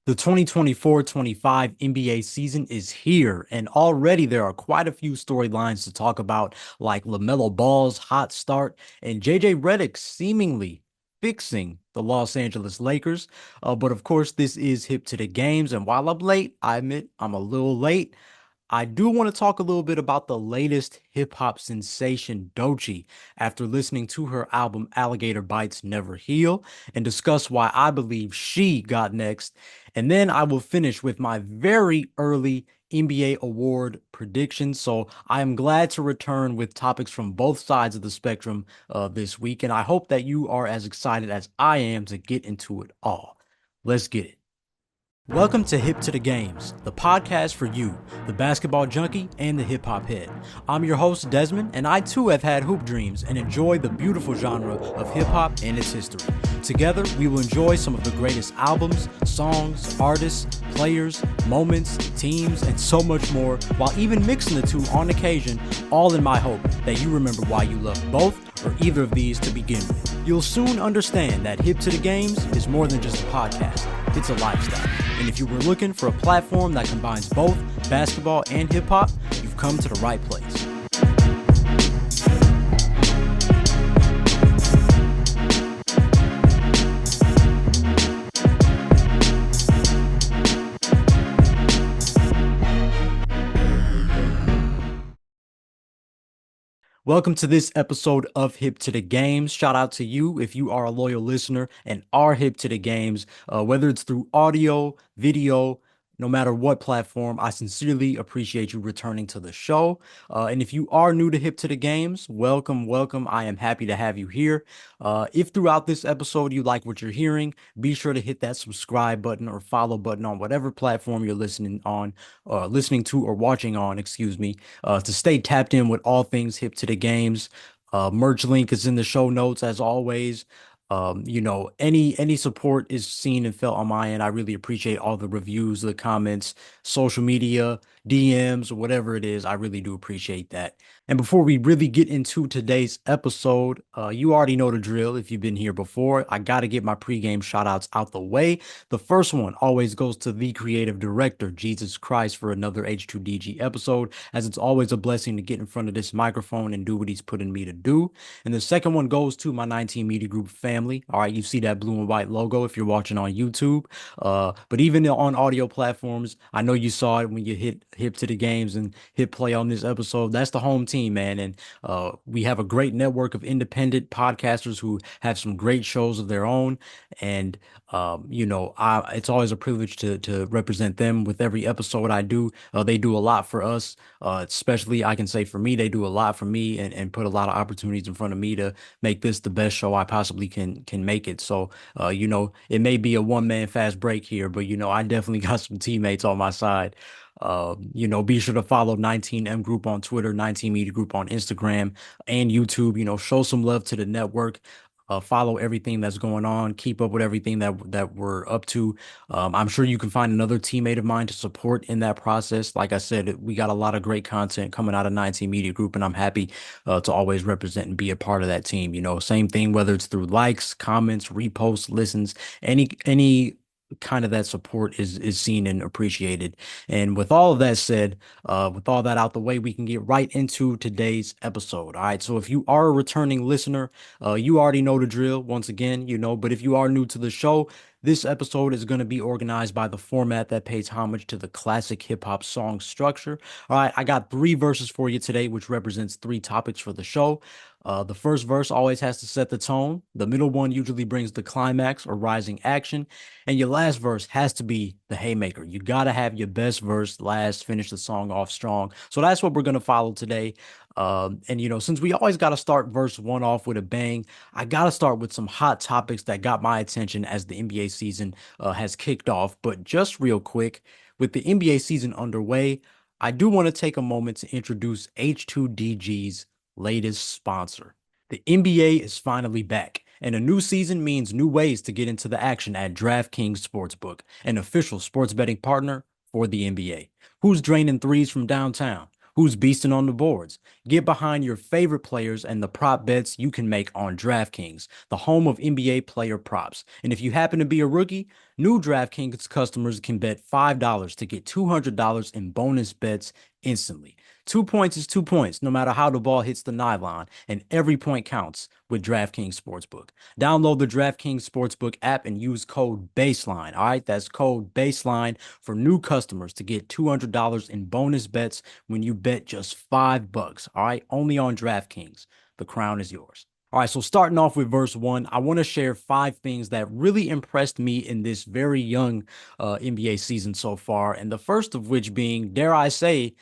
The 2024-25 NBA season is here, and already there are quite a few storylines to talk about, like LaMelo Ball's hot start and JJ Redick seemingly fixing the Los Angeles Lakers. But of course, this is hip to the games, and while I'm late, I admit I'm a little late. I do want to talk a little bit about the latest hip hop sensation Doechii after listening to her album Alligator Bites Never Heal and discuss why I believe she got next. And then I will finish with my very early NBA award predictions. So I am glad to return with topics from both sides of the spectrum this week. And I hope that you are as excited as I am to get into it all. Let's get it. Welcome to Hip to the Games, the podcast for you, the basketball junkie and the hip hop head. I'm your host, Desmond, and I too have had hoop dreams and enjoy the beautiful genre of hip hop and its history. Together, we will enjoy some of the greatest albums, songs, artists, players, moments, teams, and so much more, while even mixing the two on occasion, all in my hope that you remember why you love both or either of these to begin with. You'll soon understand that Hip to the Games is more than just a podcast, it's a lifestyle. And if you were looking for a platform that combines both basketball and hip hop, you've come to the right place. Welcome to this episode of Hip to the Games. Shout out to you if you are a loyal listener and are hip to the games, whether it's through audio, video, no matter what platform. I sincerely appreciate you returning to the show. And if you are new to Hip to the Games, welcome, welcome. I am happy to have you here. If throughout this episode you like what you're hearing, be sure to hit that subscribe button or follow button on whatever platform you're listening to or watching on, excuse me, to stay tapped in with all things hip to the games. Merch link is in the show notes as always. Any support is seen and felt on my end. I really appreciate all the reviews, the comments, social media, DMs, whatever it is. I really do appreciate that. And before we really get into today's episode, you already know the drill if you've been here before. I got to get my pregame shout outs out the way. The first one always goes to the creative director, Jesus Christ, for another H2DG episode, as it's always a blessing to get in front of this microphone and do what he's putting me to do. And the second one goes to my 19 Media Group family. All right, you see that blue and white logo if you're watching on YouTube. But even on audio platforms, I know you saw it when you hit hip to the games and hit play on this episode. That's the home team, man. And we have a great network of independent podcasters who have some great shows of their own. And it's always a privilege to represent them with every episode I do. They do a lot for us, especially I can say for me, they do a lot for me and put a lot of opportunities in front of me to make this the best show I possibly can make it. So, it may be a one man fast break here, but I definitely got some teammates on my side. Be sure to follow 19M Group on Twitter, 19 Media Group on Instagram and YouTube. Show some love to the network. Follow everything that's going on. Keep up with everything that we're up to. I'm sure you can find another teammate of mine to support in that process. Like I said, we got a lot of great content coming out of 19 Media Group, and I'm happy to always represent and be a part of that team. Same thing whether it's through likes, comments, reposts, listens, any kind of that support is seen and appreciated. And with all of that said, with all that out the way, we can get right into today's episode. All right. So if you are a returning listener, you already know the drill once again, but if you are new to the show, this episode is going to be organized by the format that pays homage to the classic hip hop song structure. All right, I got three verses for you today, which represents three topics for the show. The first verse always has to set the tone. The middle one usually brings the climax or rising action. And your last verse has to be the haymaker. You got to have your best verse last, finish the song off strong. So that's what we're going to follow today. Since we always got to start verse one off with a bang, I got to start with some hot topics that got my attention as the NBA season has kicked off. But just real quick, with the NBA season underway, I do want to take a moment to introduce H2DG's latest sponsor. The NBA is finally back, and a new season means new ways to get into the action at DraftKings Sportsbook, an official sports betting partner for the NBA. Who's draining threes from downtown? Who's beasting on the boards? Get behind your favorite players and the prop bets you can make on DraftKings, the home of NBA player props. And if you happen to be a rookie, new DraftKings customers can bet $5 to get $200 in bonus bets instantly. 2 points is 2 points, no matter how the ball hits the nylon, and every point counts with DraftKings Sportsbook. Download the DraftKings Sportsbook app and use code BASELINE. All right, that's code BASELINE for new customers to get $200 in bonus bets when you bet just $5. All right, only on DraftKings. The crown is yours. All right, so starting off with verse one, I want to share 5 things that really impressed me in this very young NBA season so far. And the first of which being, dare I say,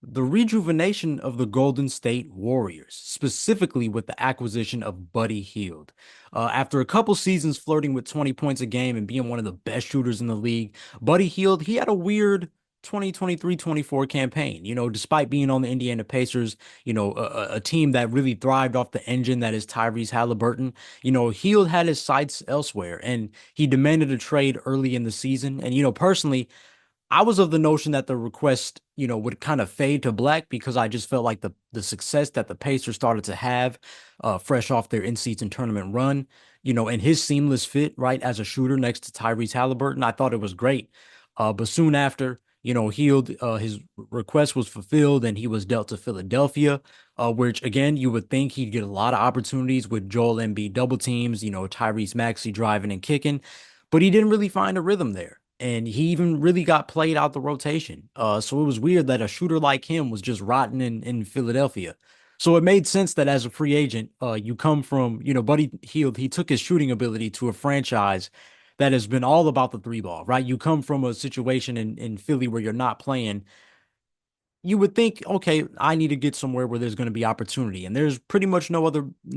the rejuvenation of the Golden State Warriors, specifically with the acquisition of Buddy Hield. After a couple seasons flirting with 20 points a game and being one of the best shooters in the league, Buddy Hield, he had a weird 2023-24 campaign. Despite being on the Indiana Pacers, a team that really thrived off the engine that is Tyrese Halliburton. Hield had his sights elsewhere, and he demanded a trade early in the season. And, personally, I was of the notion that the request, would kind of fade to black because I just felt like the success that the Pacers started to have, fresh off their in-season tournament run, and his seamless fit, right, as a shooter next to Tyrese Halliburton, I thought it was great. But soon after, Hield, his request was fulfilled and he was dealt to Philadelphia, which again, you would think he'd get a lot of opportunities with Joel Embiid double teams, Tyrese Maxey driving and kicking, but he didn't really find a rhythm there. And he even really got played out the rotation. So it was weird that a shooter like him was just rotting in Philadelphia. So it made sense that as a free agent, you come from, Buddy Hield, he took his shooting ability to a franchise that has been all about the three ball, right? You come from a situation in Philly where you're not playing. You would think, okay, I need to get somewhere where there's going to be opportunity. And there's pretty much no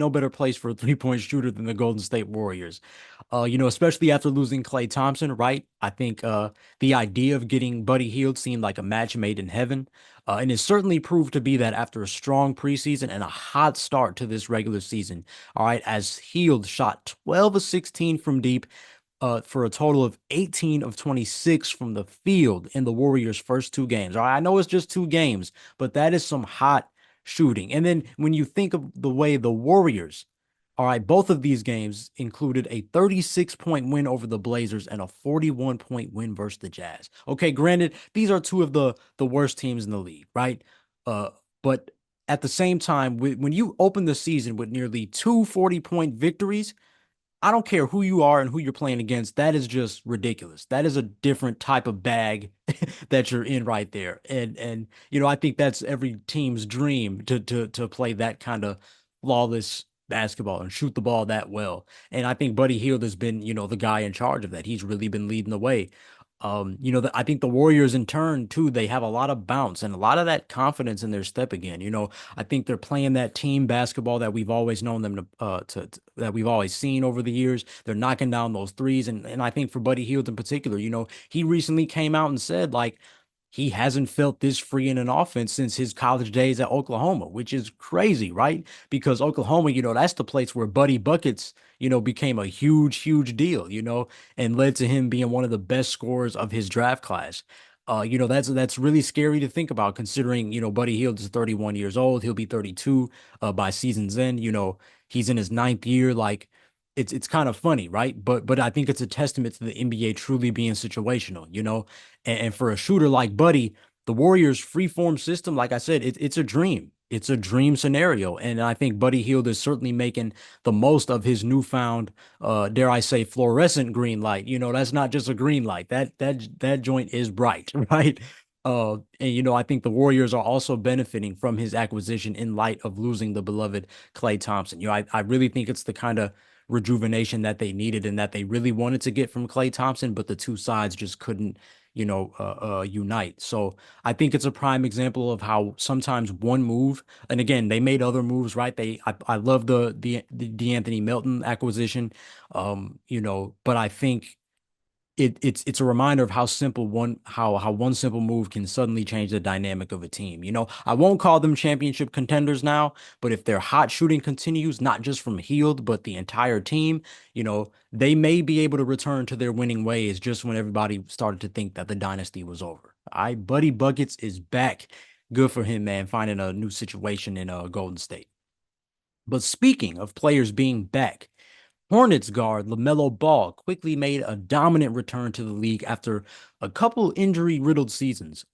better place for a three-point shooter than the Golden State Warriors. Especially after losing Klay Thompson, right? I think the idea of getting Buddy Hield seemed like a match made in heaven. And it certainly proved to be that after a strong preseason and a hot start to this regular season. All right, as Hield shot 12 of 16 from deep, for a total of 18 of 26 from the field in the Warriors' first 2 games. All right, I know it's just 2 games, but that is some hot shooting. And then when you think of the way the Warriors, all right, both of these games included a 36-point win over the Blazers and a 41-point win versus the Jazz. Okay, granted, these are two of the worst teams in the league, right? But at the same time, when you open the season with nearly two 40-point victories, I don't care who you are and who you're playing against. That is just ridiculous. That is a different type of bag that you're in right there. And I think that's every team's dream to play that kind of flawless basketball and shoot the ball that well. And I think Buddy Hield has been, the guy in charge of that. He's really been leading the way. I think the Warriors in turn too, they have a lot of bounce and a lot of that confidence in their step again. I think they're playing that team basketball that we've always known them that we've always seen over the years. They're knocking down those threes. And I think for Buddy Hield in particular, he recently came out and said like he hasn't felt this free in an offense since his college days at Oklahoma, which is crazy, right? Because Oklahoma, that's the place where Buddy Buckets, became a huge, huge deal, and led to him being one of the best scorers of his draft class. That's really scary to think about considering, Buddy Hield is 31 years old. He'll be 32 by season's end. He's in his ninth year. Like it's kind of funny, right? But I think it's a testament to the NBA truly being situational, and for a shooter like Buddy, the Warriors' free-form system, like I said, it's a dream. It's a dream scenario. And I think Buddy Hield is certainly making the most of his newfound, dare I say, fluorescent green light. That's not just a green light. That joint is bright, right? And I think the Warriors are also benefiting from his acquisition in light of losing the beloved Klay Thompson. I really think it's the kind of rejuvenation that they needed and that they really wanted to get from Klay Thompson, but the two sides just couldn't, unite. So I think it's a prime example of how sometimes one move, and again, they made other moves, right? I love the DeAnthony Melton acquisition, but I think it's a reminder of how one simple move can suddenly change the dynamic of a team. I won't call them championship contenders now, but if their hot shooting continues, not just from Hield, but the entire team, they may be able to return to their winning ways just when everybody started to think that the dynasty was over. All right, Buddy Buckets is back. good for him, man, finding a new situation in Golden State. But speaking of players being back, Hornets guard LaMelo Ball quickly made a dominant return to the league after a couple injury-riddled seasons.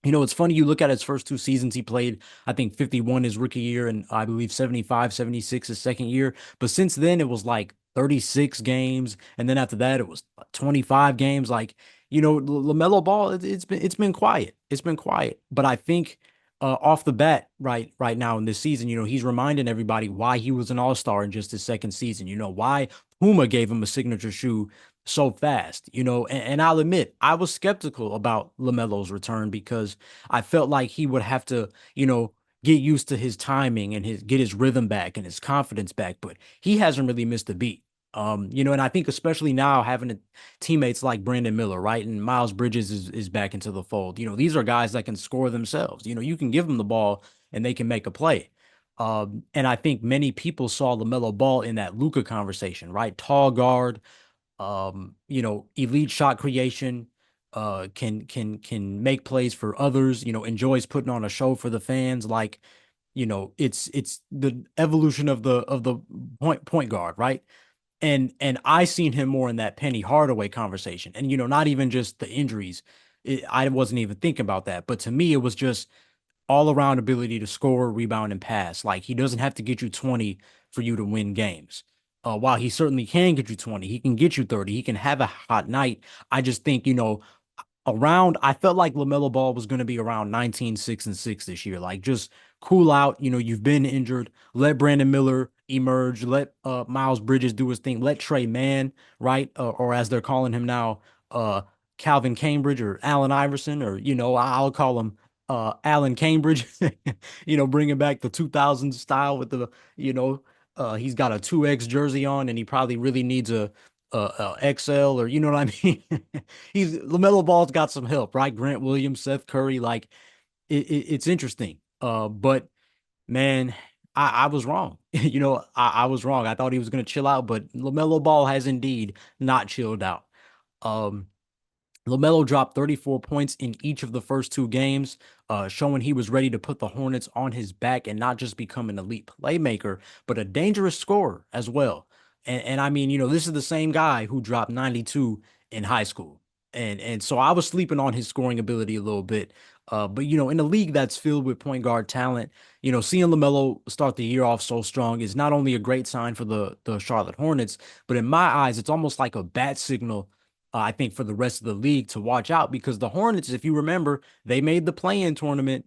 It's funny, you look at his first two seasons, he played, I think, 51 his rookie year and I believe 75, 76 his second year. But since then, it was like 36 games. And then after that, it was 25 games. Like, LaMelo Ball, it's been quiet. It's been quiet. But I think off the bat, right now in this season, he's reminding everybody why he was an all-star in just his second season. Why Puma gave him a signature shoe so fast, and I'll admit I was skeptical about LaMelo's return because I felt like he would have to, get used to his timing and get his rhythm back and his confidence back, but he hasn't really missed a beat. And I think especially now having teammates like Brandon Miller, right? And Miles Bridges is back into the fold. These are guys that can score themselves. You can give them the ball and they can make a play. And I think many people saw LaMelo Ball in that Luka conversation, right? Tall guard, elite shot creation, can make plays for others, enjoys putting on a show for the fans. Like, it's the evolution of the point guard, right? And I seen him more in that Penny Hardaway conversation. And not even just the injuries. I wasn't even thinking about that. But to me, it was just all around ability to score, rebound, and pass. Like he doesn't have to get you 20 for you to win games. While he certainly can get you 20, he can get you 30. He can have a hot night. I just think, I felt like LaMelo Ball was going to be around 19-6-6 this year. Like just cool out. You've been injured. Let Brandon Miller emerge. Let Miles Bridges do his thing. Let Trey Mann, right? Or as they're calling him now, Calvin Cambridge or Allen Iverson, or, I'll call him Allen Cambridge, bringing back the 2000s style with the, he's got a 2X jersey on and he probably really needs a XL, or you know what I mean? He's LaMelo Ball's got some help, right? Grant Williams, Seth Curry, like it's interesting. But man, I was wrong. I was wrong. I thought he was going to chill out, but LaMelo Ball has indeed not chilled out. Um, LaMelo dropped 34 points in each of the first two games, showing he was ready to put the Hornets on his back and not just become an elite playmaker, but a dangerous scorer as well. And I mean, this is the same guy who dropped 92 in high school. And so I was sleeping on his scoring ability a little bit. But in a league that's filled with point guard talent, seeing LaMelo start the year off so strong is not only a great sign for the Charlotte Hornets, but in my eyes, it's almost like a bat signal, I think, for the rest of the league to watch out, because the Hornets, if you remember, they made the play-in tournament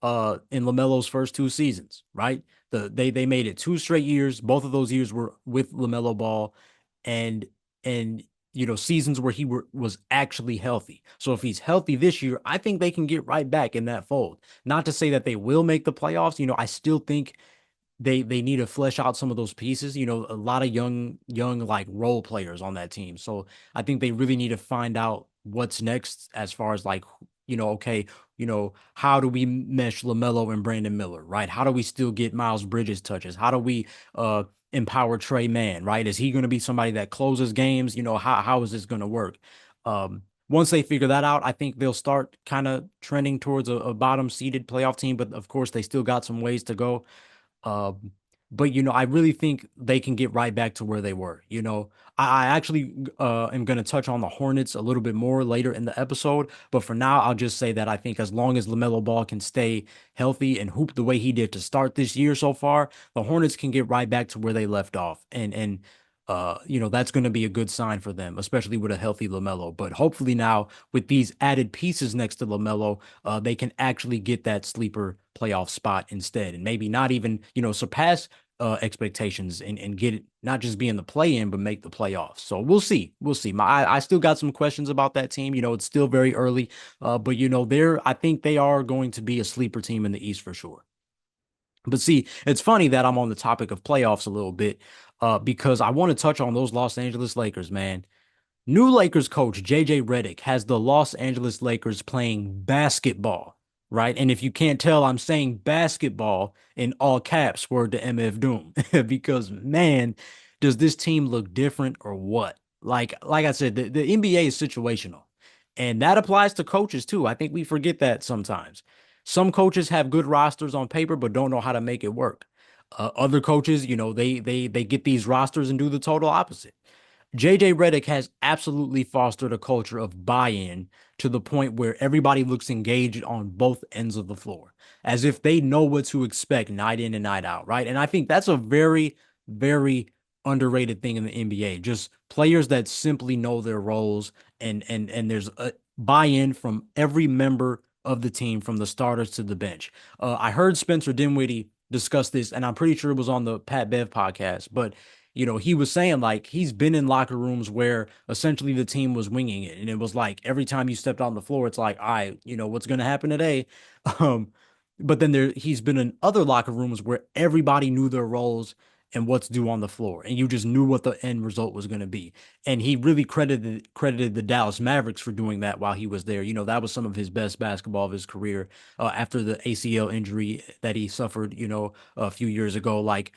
in LaMelo's first two seasons, right? They made it two straight years. Both of those years were with LaMelo Ball, and and seasons where was actually healthy. So if he's healthy this year, I think they can get right back in that fold. Not to say that they will make the playoffs. I still think they need to flesh out some of those pieces. A lot of young like role players on that team. So I think they really need to find out what's next as far as like, okay, how do we mesh LaMelo and Brandon Miller, right? How do we still get Miles Bridges touches? How do we empower Trey Mann, right? Is he going to be somebody that closes games? How is this going to work? Once they figure that out, I think they'll start kind of trending towards a bottom seeded playoff team, but of course they still got some ways to go. Um, but I really think they can get right back to where they were. I actually am going to touch on the Hornets a little bit more later in the episode. But for now, I'll just say that I think as long as LaMelo Ball can stay healthy and hoop the way he did to start this year so far, the Hornets can get right back to where they left off. And that's going to be a good sign for them, especially with a healthy LaMelo. But hopefully now with these added pieces next to LaMelo, they can actually get that sleeper playoff spot instead, and maybe not even, surpass expectations and get it, not just be in the play-in, but make the playoffs. So we'll see. We'll see. I still got some questions about that team. It's still very early, but I think they are going to be a sleeper team in the East for sure. But see, it's funny that I'm on the topic of playoffs a little bit, because I want to touch on those Los Angeles Lakers, man. New Lakers coach JJ Redick has the Los Angeles Lakers playing basketball, right? And if you can't tell, I'm saying basketball in all caps for the MF Doom because, man, does this team look different or what? Like I said, the NBA is situational, and that applies to coaches too. I think we forget that sometimes. Some coaches have good rosters on paper, but don't know how to make it work. Other coaches, they get these rosters and do the total opposite. JJ Redick has absolutely fostered a culture of buy-in to the point where everybody looks engaged on both ends of the floor, as if they know what to expect night in and night out, right? And I think that's a very, very underrated thing in the NBA. Just players that simply know their roles and there's a buy-in from every member of the team, from the starters to the bench. I heard Spencer Dinwiddie discuss this, and I'm pretty sure it was on the Pat Bev podcast, but he was saying like he's been in locker rooms where essentially the team was winging it. And it was like every time you stepped on the floor, it's like, what's going to happen today? Um, but then he's been in other locker rooms where everybody knew their roles and what's due on the floor. And you just knew what the end result was going to be. And he really credited the Dallas Mavericks for doing that while he was there. That was some of his best basketball of his career after the ACL injury that he suffered, a few years ago. Like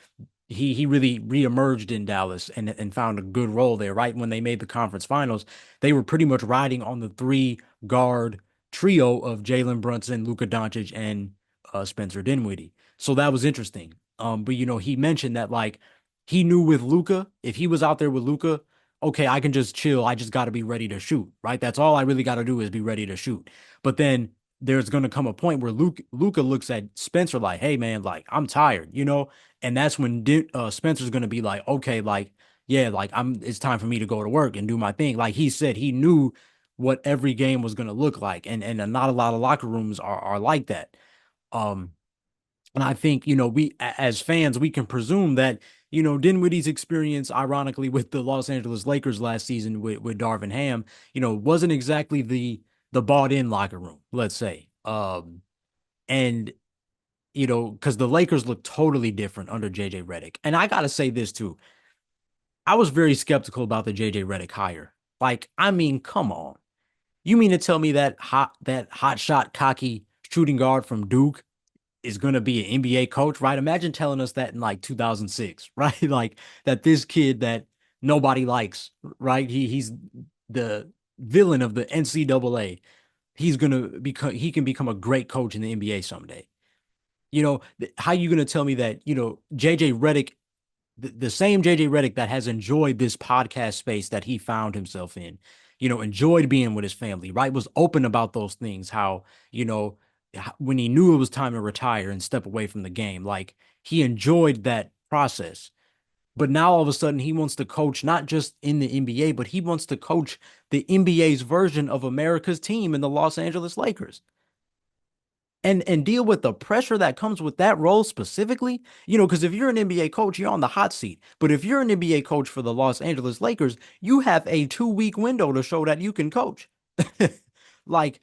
he really reemerged in Dallas and found a good role there. Right when they made the conference finals, they were pretty much riding on the three guard trio of Jalen Brunson, Luka Doncic, and Spencer Dinwiddie. So that was interesting. But he mentioned that like he knew with Luka, if he was out there with Luka, okay, I can just chill. I just got to be ready to shoot. Right, that's all I really got to do is be ready to shoot. But then there's going to come a point where Luka looks at Spencer like, hey man, like I'm tired, and that's when Spencer's going to be like, okay, like, yeah, like it's time for me to go to work and do my thing. Like he said, he knew what every game was going to look like. And not a lot of locker rooms are like that. Um, and I think, we as fans, we can presume that, Dinwiddie's experience, ironically, with the Los Angeles Lakers last season with Darvin Ham, wasn't exactly the bought in locker room, let's say. And because the Lakers look totally different under JJ Redick. And I gotta say this too. I was very skeptical about the JJ Redick hire. Like, I mean, come on. You mean to tell me that hot shot cocky shooting guard from Duke is gonna be an NBA coach, right? Imagine telling us that in like 2006, right? Like that this kid that nobody likes, right? He's the villain of the NCAA. He can become a great coach in the NBA someday. How you going to tell me that, JJ Redick, the same JJ Redick that has enjoyed this podcast space that he found himself in, enjoyed being with his family, right? Was open about those things, how, when he knew it was time to retire and step away from the game, like he enjoyed that process. But now all of a sudden he wants to coach not just in the NBA, but he wants to coach the NBA's version of America's team in the Los Angeles Lakers and deal with the pressure that comes with that role specifically. Because if you're an NBA coach, you're on the hot seat. But if you're an NBA coach for the Los Angeles Lakers, you have a 2 week window to show that you can coach. Like,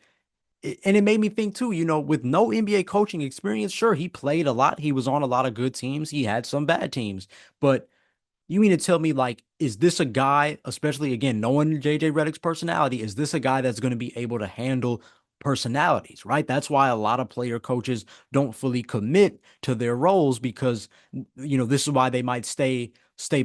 and it made me think too, with no NBA coaching experience, sure, he played a lot. He was on a lot of good teams. He had some bad teams, but you mean to tell me, like, is this a guy, especially again, knowing JJ Redick's personality, is this a guy that's going to be able to handle personalities, right? That's why a lot of player coaches don't fully commit to their roles because, this is why they might stay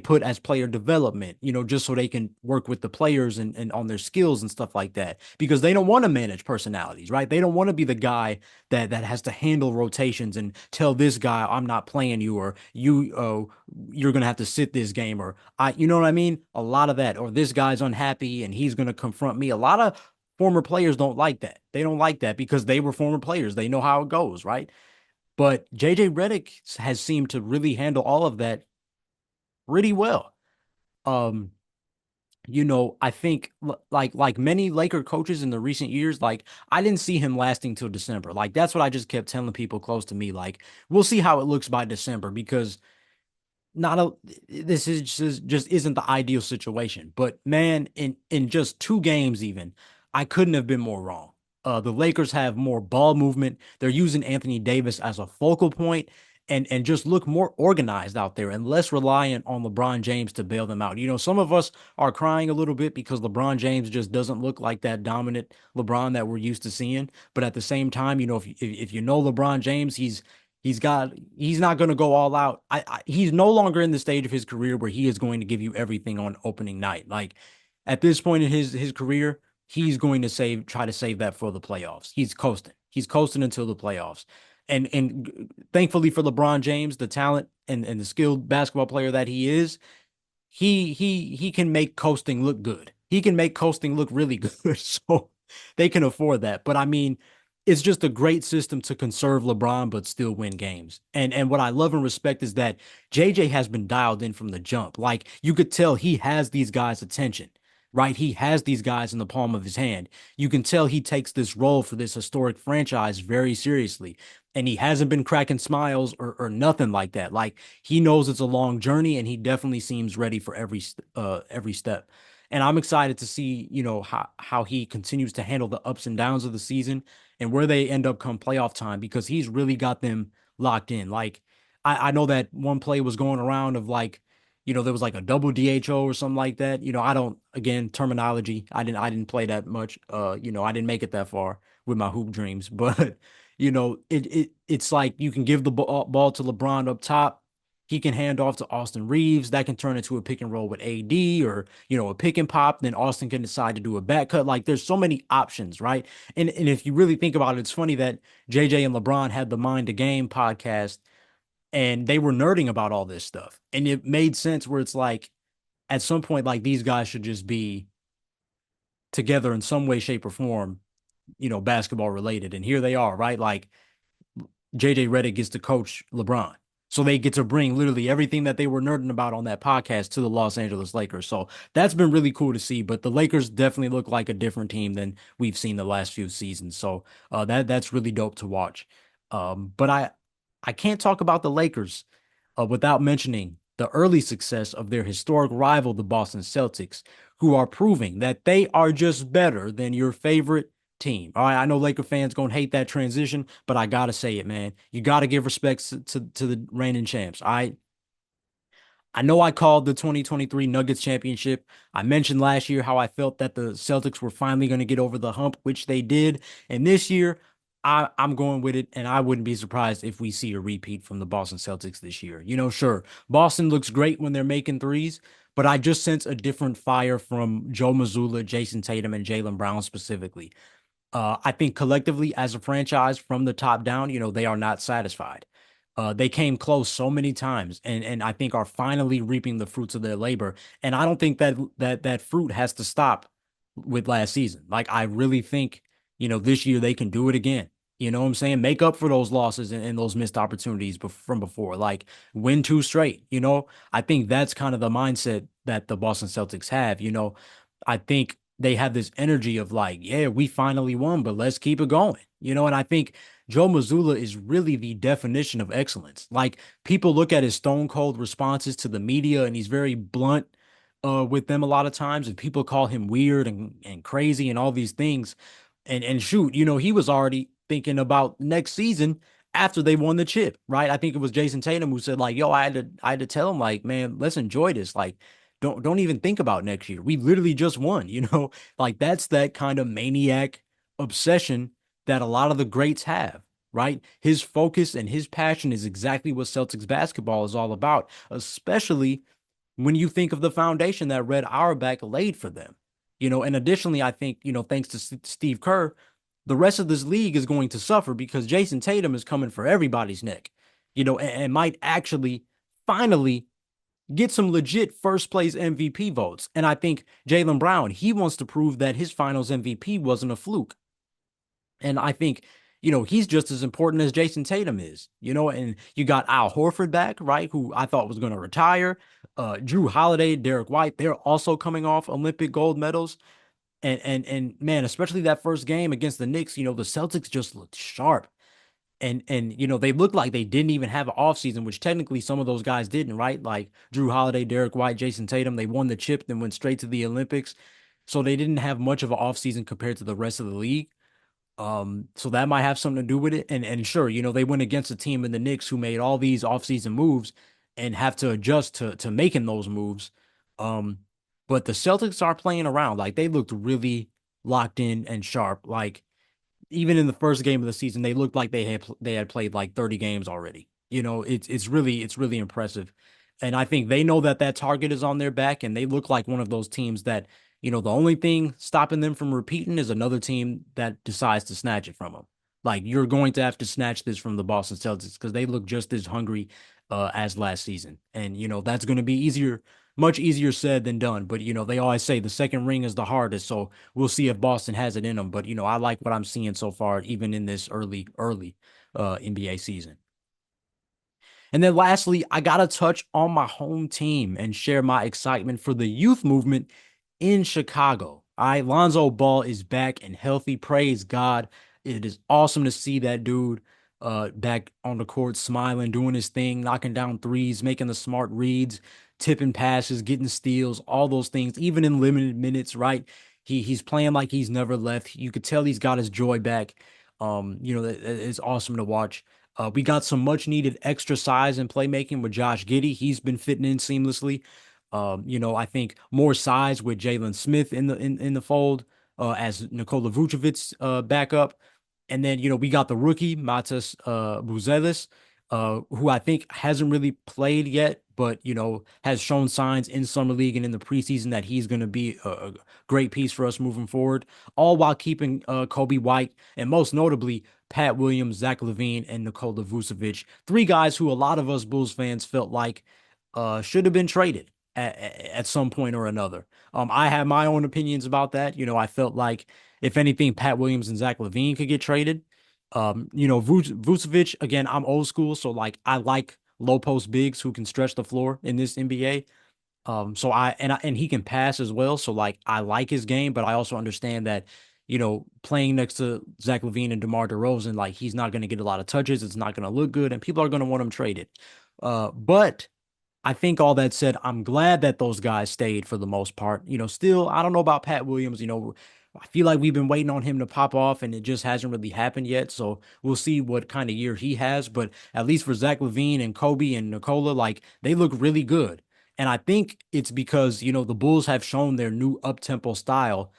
put as player development, just so they can work with the players and on their skills and stuff like that, because they don't want to manage personalities, right? They don't want to be the guy that has to handle rotations and tell this guy, I'm not playing you, or you're gonna have to sit this game, or you know what I mean? A lot of that, or this guy's unhappy and he's gonna confront me. A lot of former players don't like that. They don't like that because they were former players. They know how it goes, right? But JJ Redick has seemed to really handle all of that pretty well. Um, I think like many Laker coaches in the recent years, like I didn't see him lasting till December. Like that's what I just kept telling people close to me. Like we'll see how it looks by December because not a this is just isn't the ideal situation. But man, in just 2 games even, I couldn't have been more wrong. The Lakers have more ball movement. They're using Anthony Davis as a focal point and just look more organized out there and less reliant on LeBron James to bail them out. Some of us are crying a little bit because LeBron James just doesn't look like that dominant LeBron that we're used to seeing. But at the same time, if you know LeBron James, he's not going to go all out. He's no longer in the stage of his career where he is going to give you everything on opening night. Like at this point in his career, he's going to try to save that for the playoffs. He's coasting. He's coasting until the playoffs. And thankfully for LeBron James, the talent and the skilled basketball player that he is, he can make coasting look good. He can make coasting look really good. So they can afford that. But I mean, it's just a great system to conserve LeBron but still win games. And what I love and respect is that JJ has been dialed in from the jump. Like you could tell he has these guys' attention, right? He has these guys in the palm of his hand. You can tell he takes this role for this historic franchise very seriously. And he hasn't been cracking smiles or nothing like that. Like he knows it's a long journey, and he definitely seems ready for every step. And I'm excited to see, how he continues to handle the ups and downs of the season and where they end up come playoff time, because he's really got them locked in. Like I know that one play was going around of like, there was like a double DHO or something like that. I don't, again, terminology. I didn't play that much. I didn't make it that far with my hoop dreams, but it's like you can give the ball to LeBron up top. He can hand off to Austin Reeves. That can turn into a pick and roll with AD, or, a pick and pop. Then Austin can decide to do a back cut. Like there's so many options, right? And if you really think about it, it's funny that JJ and LeBron had the Mind the Game podcast, and they were nerding about all this stuff. And it made sense where it's like at some point, like these guys should just be together in some way, shape, or form, basketball related. And here they are, right? Like JJ Redick gets to coach LeBron. So they get to bring literally everything that they were nerding about on that podcast to the Los Angeles Lakers. So that's been really cool to see. But the Lakers definitely look like a different team than we've seen the last few seasons. So that's really dope to watch. But I can't talk about the Lakers without mentioning the early success of their historic rival, the Boston Celtics, who are proving that they are just better than your favorite team. All right, I know Laker fans gonna hate that transition, but I gotta say it, man. You gotta give respect to the reigning champs. I know I called the 2023 Nuggets championship. I mentioned last year how I felt that the Celtics were finally going to get over the hump, which they did. And this year, I'm going with it, and I wouldn't be surprised if we see a repeat from the Boston Celtics this year. Sure, Boston looks great when they're making threes, but I just sense a different fire from Joe Mazzulla, Jason Tatum, and Jaylen Brown specifically. I think collectively as a franchise from the top down, they are not satisfied. They came close so many times, and I think are finally reaping the fruits of their labor. And I don't think that fruit has to stop with last season. Like I really think, this year they can do it again. You know what I'm saying? Make up for those losses and those missed opportunities from before. Like win two straight. I think that's kind of the mindset that the Boston Celtics have. I think they have this energy of like, yeah, we finally won, but let's keep it going. And I think Joe Mazzulla is really the definition of excellence. Like people look at his stone cold responses to the media, and he's very blunt with them a lot of times, and people call him weird and crazy and all these things. And shoot, he was already thinking about next season after they won the chip, right? I think it was Jason Tatum who said like, "Yo, I had to tell him like, man, let's enjoy this. Like, don't even think about next year. We literally just won, Like that's that kind of maniac obsession that a lot of the greats have, right? His focus and his passion is exactly what Celtics basketball is all about, especially when you think of the foundation that Red Auerbach laid for them. And additionally, I think, thanks to Steve Kerr, the rest of this league is going to suffer because Jason Tatum is coming for everybody's neck, and might actually finally get some legit first place MVP votes. And I think Jaylen Brown, he wants to prove that his finals MVP wasn't a fluke. And I think, he's just as important as Jason Tatum is, and you got Al Horford back, right? Who I thought was going to retire. Drew Holiday, Derek White, they're also coming off Olympic gold medals. And man, especially that first game against the Knicks, the Celtics just looked sharp. And they looked like they didn't even have an offseason, which technically some of those guys didn't, right? Like Drew Holiday, Derek White, Jason Tatum, they won the chip, then went straight to the Olympics. So they didn't have much of an offseason compared to the rest of the league. So that might have something to do with it. And sure, they went against a team in the Knicks who made all these offseason moves and have to adjust to making those moves. Um, but the Celtics are playing around. Like they looked really locked in and sharp. Like even in the first game of the season, they looked like they had played like 30 games already. It's really impressive. And I think they know that target is on their back, and they look like one of those teams that The only thing stopping them from repeating is another team that decides to snatch it from them. Like you're going to have to snatch this from the Boston Celtics because they look just as hungry as last season. And that's going to be much easier said than done. But they always say the second ring is the hardest. So we'll see if Boston has it in them. But I like what I'm seeing so far, even in this early NBA season. And then lastly, I got to touch on my home team and share my excitement for the youth movement in Chicago. All right, Lonzo Ball is back and healthy. Praise God. It is awesome to see that dude back on the court, smiling, doing his thing, knocking down threes, making the smart reads, tipping passes, getting steals, all those things, even in limited minutes, right? He's playing like he's never left. You could tell he's got his joy back. It's awesome to watch. We got some much needed extra size and playmaking with Josh Giddey. He's been fitting in seamlessly. I think more size with Jalen Smith in the fold as Nikola Vucevic backup. And then, we got the rookie, Matas Buzelis, who I think hasn't really played yet, but, has shown signs in Summer League and in the preseason that he's going to be a great piece for us moving forward, all while keeping Kobe White and most notably Pat Williams, Zach LaVine, and Nikola Vucevic. Three guys who a lot of us Bulls fans felt like should have been traded at some point or another. I have my own opinions about that. I felt like if anything, Pat Williams and Zach LaVine could get traded. Vucevic, again, I'm old school, so like I like low post bigs who can stretch the floor in this NBA. And he can pass as well. So like I like his game, but I also understand that, playing next to Zach LaVine and DeMar DeRozan, like he's not going to get a lot of touches. It's not going to look good, and people are going to want him traded. But I think all that said, I'm glad that those guys stayed for the most part. Still, I don't know about Pat Williams. I feel like we've been waiting on him to pop off, and it just hasn't really happened yet. So we'll see what kind of year he has. But at least for Zach LaVine and Kobe and Nikola, like they look really good. And I think it's because, the Bulls have shown their new up-tempo style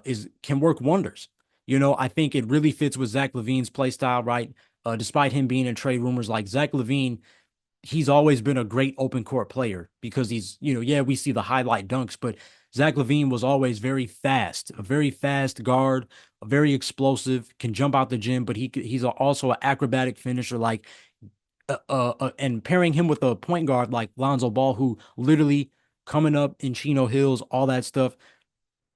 is can work wonders. I think it really fits with Zach LaVine's play style, right? Despite him being in trade rumors, like Zach LaVine, he's always been a great open court player because he's, yeah, we see the highlight dunks, but Zach LaVine was always very fast, a very fast guard, very explosive, can jump out the gym, but he's also an acrobatic finisher. Like, and pairing him with a point guard like Lonzo Ball, who literally coming up in Chino Hills, all that stuff,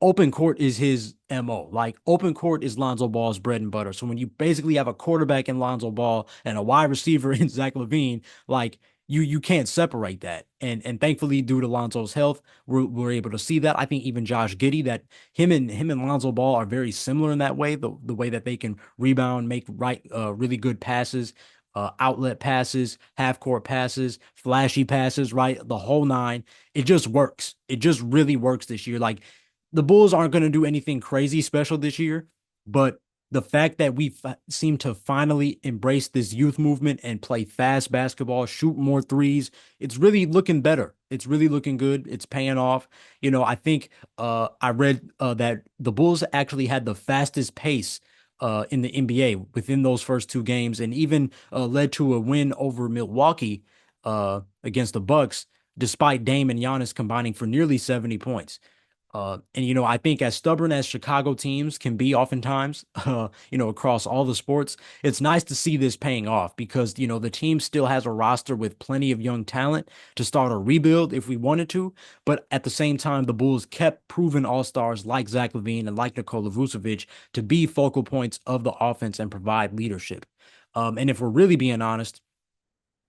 open court is his MO. Like open court is Lonzo Ball's bread and butter. So when you basically have a quarterback in Lonzo Ball and a wide receiver in Zach LaVine, like you can't separate that. And thankfully, due to Lonzo's health, we're able to see that. I think even Josh Giddey, that him and Lonzo Ball are very similar in that way, the way that they can rebound, make really good passes. Outlet passes, half court passes, flashy passes, right? The whole nine. It just works. It just really works this year. Like the Bulls aren't going to do anything crazy special this year, but the fact that we seem to finally embrace this youth movement and play fast basketball, shoot more threes, it's really looking better. It's really looking good. It's paying off. I think I read that the Bulls actually had the fastest pace in the NBA within those first two games, and even led to a win over Milwaukee against the Bucks, despite Dame and Giannis combining for nearly 70 points. And I think as stubborn as Chicago teams can be oftentimes, across all the sports, it's nice to see this paying off because, the team still has a roster with plenty of young talent to start a rebuild if we wanted to. But at the same time, the Bulls kept proven all-stars like Zach LaVine and like Nikola Vucevic to be focal points of the offense and provide leadership. And if we're really being honest,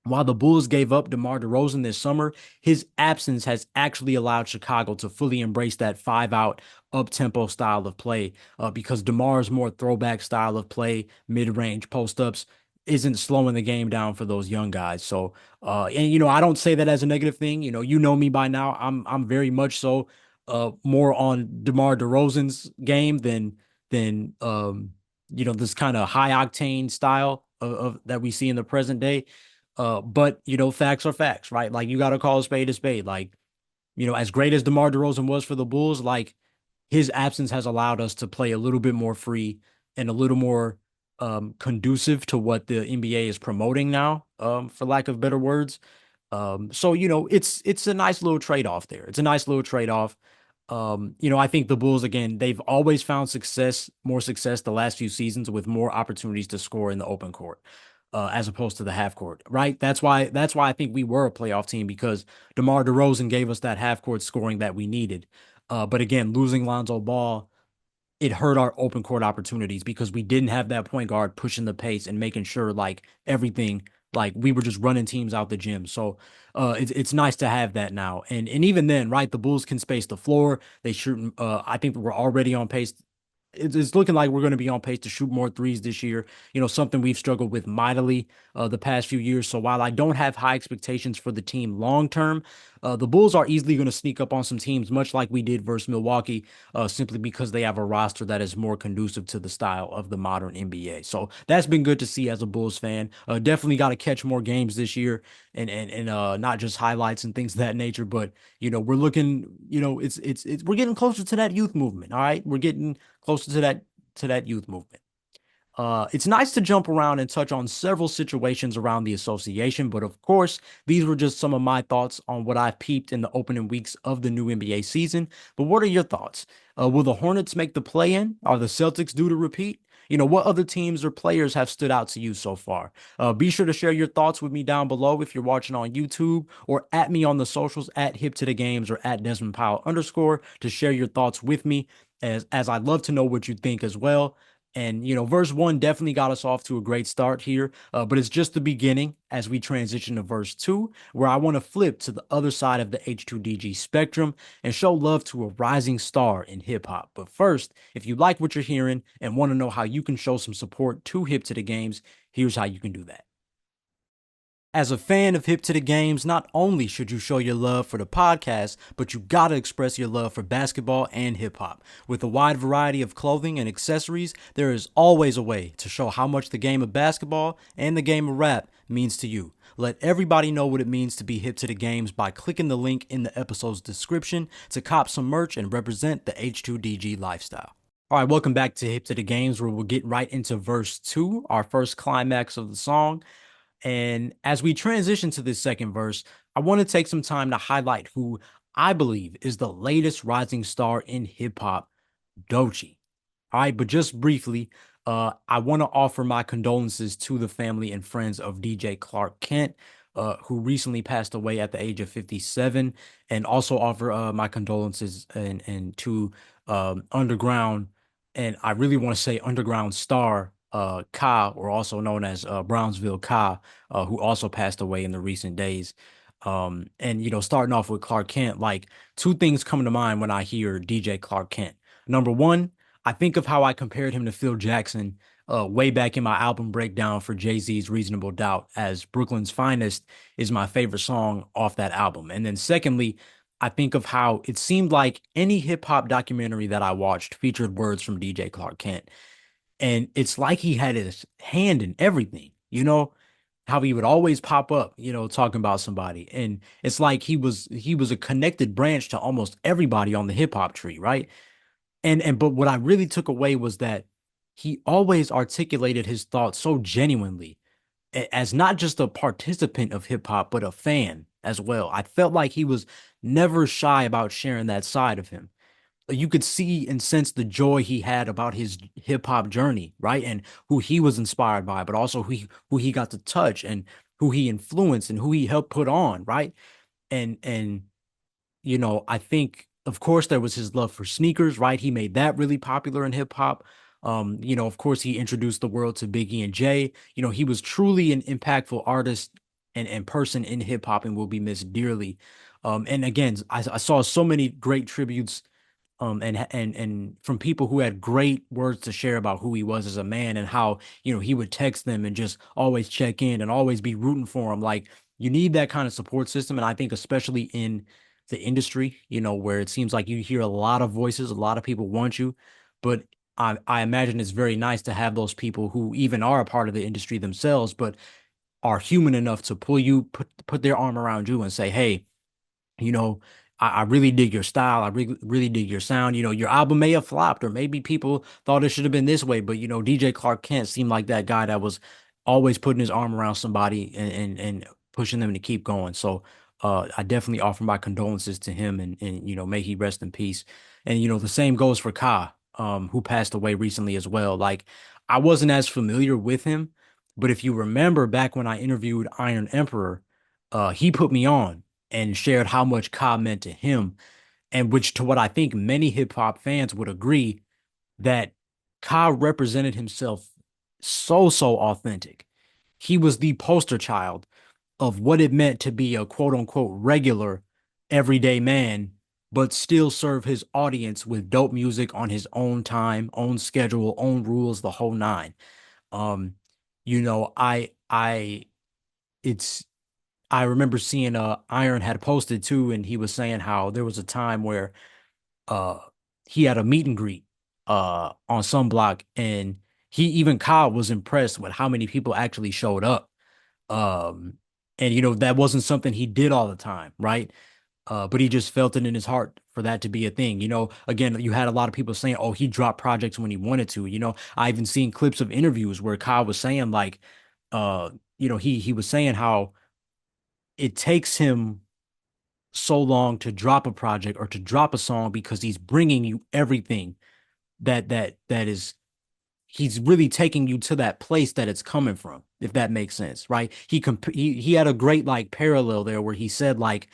while the Bulls gave up DeMar DeRozan this summer, his absence has actually allowed Chicago to fully embrace that five-out up-tempo style of play because DeMar's more throwback style of play, mid-range post-ups, isn't slowing the game down for those young guys. So, I don't say that as a negative thing. You know me by now. I'm very much so more on DeMar DeRozan's game than this kind of high octane style of that we see in the present day. But facts are facts, right? Like you got to call a spade a spade. Like, as great as DeMar DeRozan was for the Bulls, like his absence has allowed us to play a little bit more free and a little more conducive to what the NBA is promoting now, for lack of better words. So it's a nice little trade-off there. It's a nice little trade-off. I think the Bulls, again, they've always found more success the last few seasons with more opportunities to score in the open court, as opposed to the half court, right? That's why I think we were a playoff team because DeMar DeRozan gave us that half court scoring that we needed. But again, losing Lonzo Ball, it hurt our open court opportunities because we didn't have that point guard pushing the pace and making sure like everything, like we were just running teams out the gym. So it's nice to have that now. And even then, right, the Bulls can space the floor. They shoot. I think we're already on pace. It's looking like we're going to be on pace to shoot more threes this year. Something we've struggled with mightily the past few years. So while I don't have high expectations for the team long term, the Bulls are easily going to sneak up on some teams, much like we did versus Milwaukee, simply because they have a roster that is more conducive to the style of the modern NBA. So that's been good to see as a Bulls fan. Definitely got to catch more games this year, and not just highlights and things of that nature. But we're looking. It's we're getting closer to that youth movement. All right, we're getting closer to that youth movement. It's nice to jump around and touch on several situations around the association, but of course, these were just some of my thoughts on what I've peeped in the opening weeks of the new NBA season. But what are your thoughts? Will the Hornets make the play-in? Are the Celtics due to repeat? What other teams or players have stood out to you so far? Be sure to share your thoughts with me down below if you're watching on YouTube, or at me on the socials at Hip to the Games or at Desmond Powell underscore to share your thoughts with me, as I'd love to know what you think as well. And, verse one definitely got us off to a great start here, but it's just the beginning as we transition to verse two, where I want to flip to the other side of the H2DG spectrum and show love to a rising star in hip hop. But first, if you like what you're hearing and want to know how you can show some support to Hip to the Games, here's how you can do that. As a fan of Hip to the Games, not only should you show your love for the podcast, but you gotta express your love for basketball and hip hop. With a wide variety of clothing and accessories, there is always a way to show how much the game of basketball and the game of rap means to you. Let everybody know what it means to be hip to the games by clicking the link in the episode's description to cop some merch and represent the H2DG lifestyle. All right, welcome back to Hip to the Games, where we'll get right into verse two, our first climax of the song. And as we transition to this second verse, I want to take some time to highlight who I believe is the latest rising star in hip hop, Doechii. All right, but just briefly, I want to offer my condolences to the family and friends of DJ Clark Kent, who recently passed away at the age of 57, and also offer my condolences and to underground, and I really want to say underground star Ka, or also known as Brownsville Ka, who also passed away in the recent days. And starting off with Clark Kent, like two things come to mind when I hear DJ Clark Kent. Number one, I think of how I compared him to Phil Jackson way back in my album breakdown for Jay-Z's Reasonable Doubt, as Brooklyn's Finest is my favorite song off that album. And then secondly, I think of how it seemed like any hip hop documentary that I watched featured words from DJ Clark Kent. And it's like he had his hand in everything, how he would always pop up, talking about somebody. And it's like he was a connected branch to almost everybody on the hip hop tree, right? And but what I really took away was that he always articulated his thoughts so genuinely, as not just a participant of hip hop, but a fan as well. I felt like he was never shy about sharing that side of him. You could see and sense the joy he had about his hip hop journey, right? And who he was inspired by, but also who he got to touch and who he influenced and who he helped put on, right? And I think, of course, there was his love for sneakers, right? He made that really popular in hip hop. Of course, he introduced the world to Biggie and Jay. He was truly an impactful artist and person in hip hop and will be missed dearly. And again, I saw so many great tributes, and from people who had great words to share about who he was as a man, and how he would text them and just always check in and always be rooting for him. Like, you need that kind of support system, and I think especially in the industry, where it seems like you hear a lot of voices, a lot of people want you, but I imagine it's very nice to have those people who even are a part of the industry themselves, but are human enough to put their arm around you and say, hey, you know, I really dig your style. I really dig your sound. Your album may have flopped, or maybe people thought it should have been this way, but DJ Clark Kent seemed like that guy that was always putting his arm around somebody and pushing them to keep going. So I definitely offer my condolences to him, and may he rest in peace. And the same goes for Ka, who passed away recently as well. Like I wasn't as familiar with him, but if you remember back when I interviewed Iron Emperor, he put me on and shared how much Ka meant to him, and which to what I think many hip hop fans would agree that Ka represented himself so authentic. He was the poster child of what it meant to be a quote unquote regular everyday man, but still serve his audience with dope music on his own time, own schedule, own rules, the whole nine. Um, I it's I remember seeing Iron had posted too, and he was saying how there was a time where uh he had a meet and greet on some block, and he even Kyle was impressed with how many people actually showed up. Um and that wasn't something he did all the time, right? But he just felt it in his heart for that to be a thing. Again, you had a lot of people saying, "Oh, he dropped projects when he wanted to." I even seen clips of interviews where Kyle was saying like, uh, he was saying how it takes him so long to drop a project or to drop a song because he's bringing you everything that is he's really taking you to that place that it's coming from, if that makes sense, right? He had a great like parallel there where he said like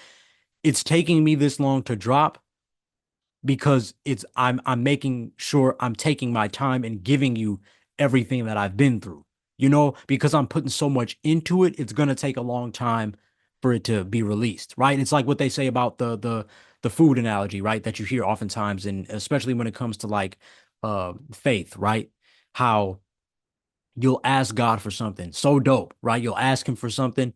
it's taking me this long to drop because I'm making sure I'm taking my time and giving you everything that I've been through. Because I'm putting so much into it, it's gonna take a long time for it to be released, right? It's like what they say about the food analogy, right? That you hear oftentimes, and especially when it comes to like faith, right? How you'll ask God for something so dope, right? You'll ask him for something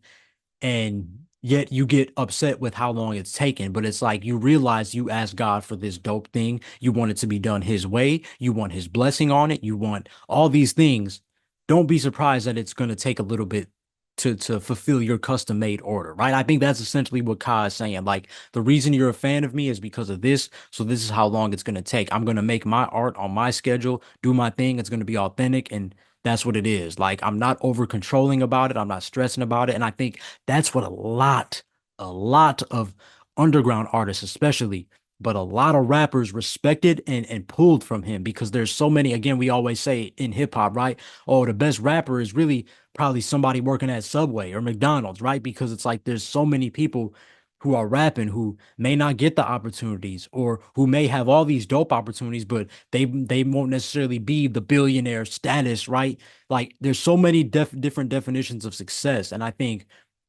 and yet you get upset with how long it's taken. But it's like you realize you asked God for this dope thing. You want it to be done his way. You want his blessing on it. You want all these things. Don't be surprised that it's going to take a little bit to fulfill your custom made order, right? I think that's essentially what Kai is saying. Like the reason you're a fan of me is because of this. So this is how long it's going to take. I'm going to make my art on my schedule, do my thing. It's going to be authentic, and that's what it is. Like I'm not over controlling about it. I'm not stressing about it. And I think that's what a lot of underground artists, especially, but a lot of rappers respected and pulled from him because there's so many. Again, we always say in hip hop, right? Oh, the best rapper is really probably somebody working at Subway or McDonald's, right? Because it's like there's so many people who are rapping who may not get the opportunities or who may have all these dope opportunities, but they won't necessarily be the billionaire status, right? Like there's so many different definitions of success. And I think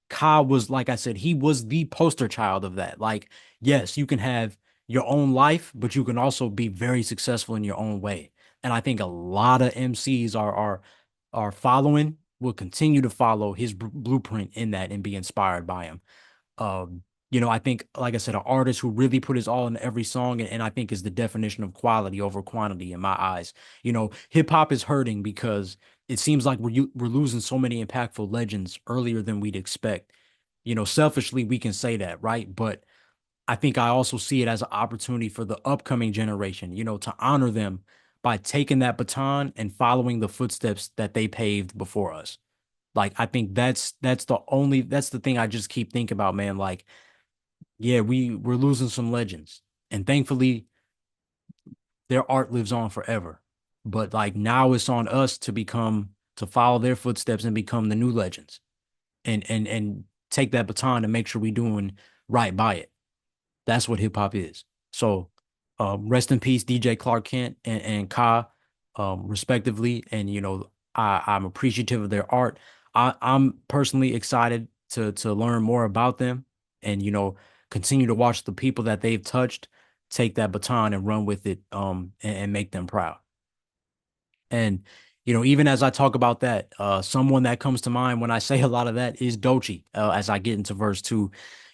Ka was, like I said, he was the poster child of that. Like, yes, you can have your own life, but you can also be very successful in your own way. And I think a lot of MCs are following, will continue to follow his blueprint in that and be inspired by him. Um, I think, like I said, an artist who really put his all in every song, and I think is the definition of quality over quantity in my eyes. Hip hop is hurting because it seems like we're losing so many impactful legends earlier than we'd expect. Selfishly, we can say that, right? But I think I also see it as an opportunity for the upcoming generation, to honor them by taking that baton and following the footsteps that they paved before us. Like I think that's the thing I just keep thinking about, man. Like, yeah, we're losing some legends. And thankfully their art lives on forever. But like now it's on us to follow their footsteps and become the new legends and take that baton and make sure we're doing right by it. That's what hip hop is. So, rest in peace, DJ Clark Kent and Ka, respectively. And I'm appreciative of their art. I'm personally excited to learn more about them and continue to watch the people that they've touched take that baton and run with it, and make them proud. And even as I talk about that, someone that comes to mind when I say a lot of that is Doechii. As I get into verse 2,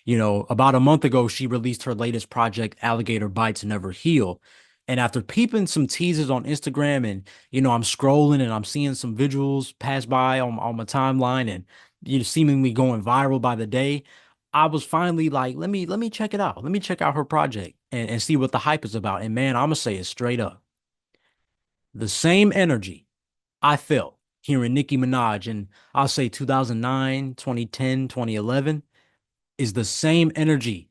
about a month ago, she released her latest project, Alligator Bites Never Heal. And after peeping some teasers on Instagram, and I'm scrolling and I'm seeing some visuals pass by on my timeline, and seemingly going viral by the day, I was finally like, let me check it out. Let me check out her project and see what the hype is about. And man, I'm gonna say it straight up. The same energy I felt hearing Nicki Minaj in, I'll say 2009, 2010, 2011 is the same energy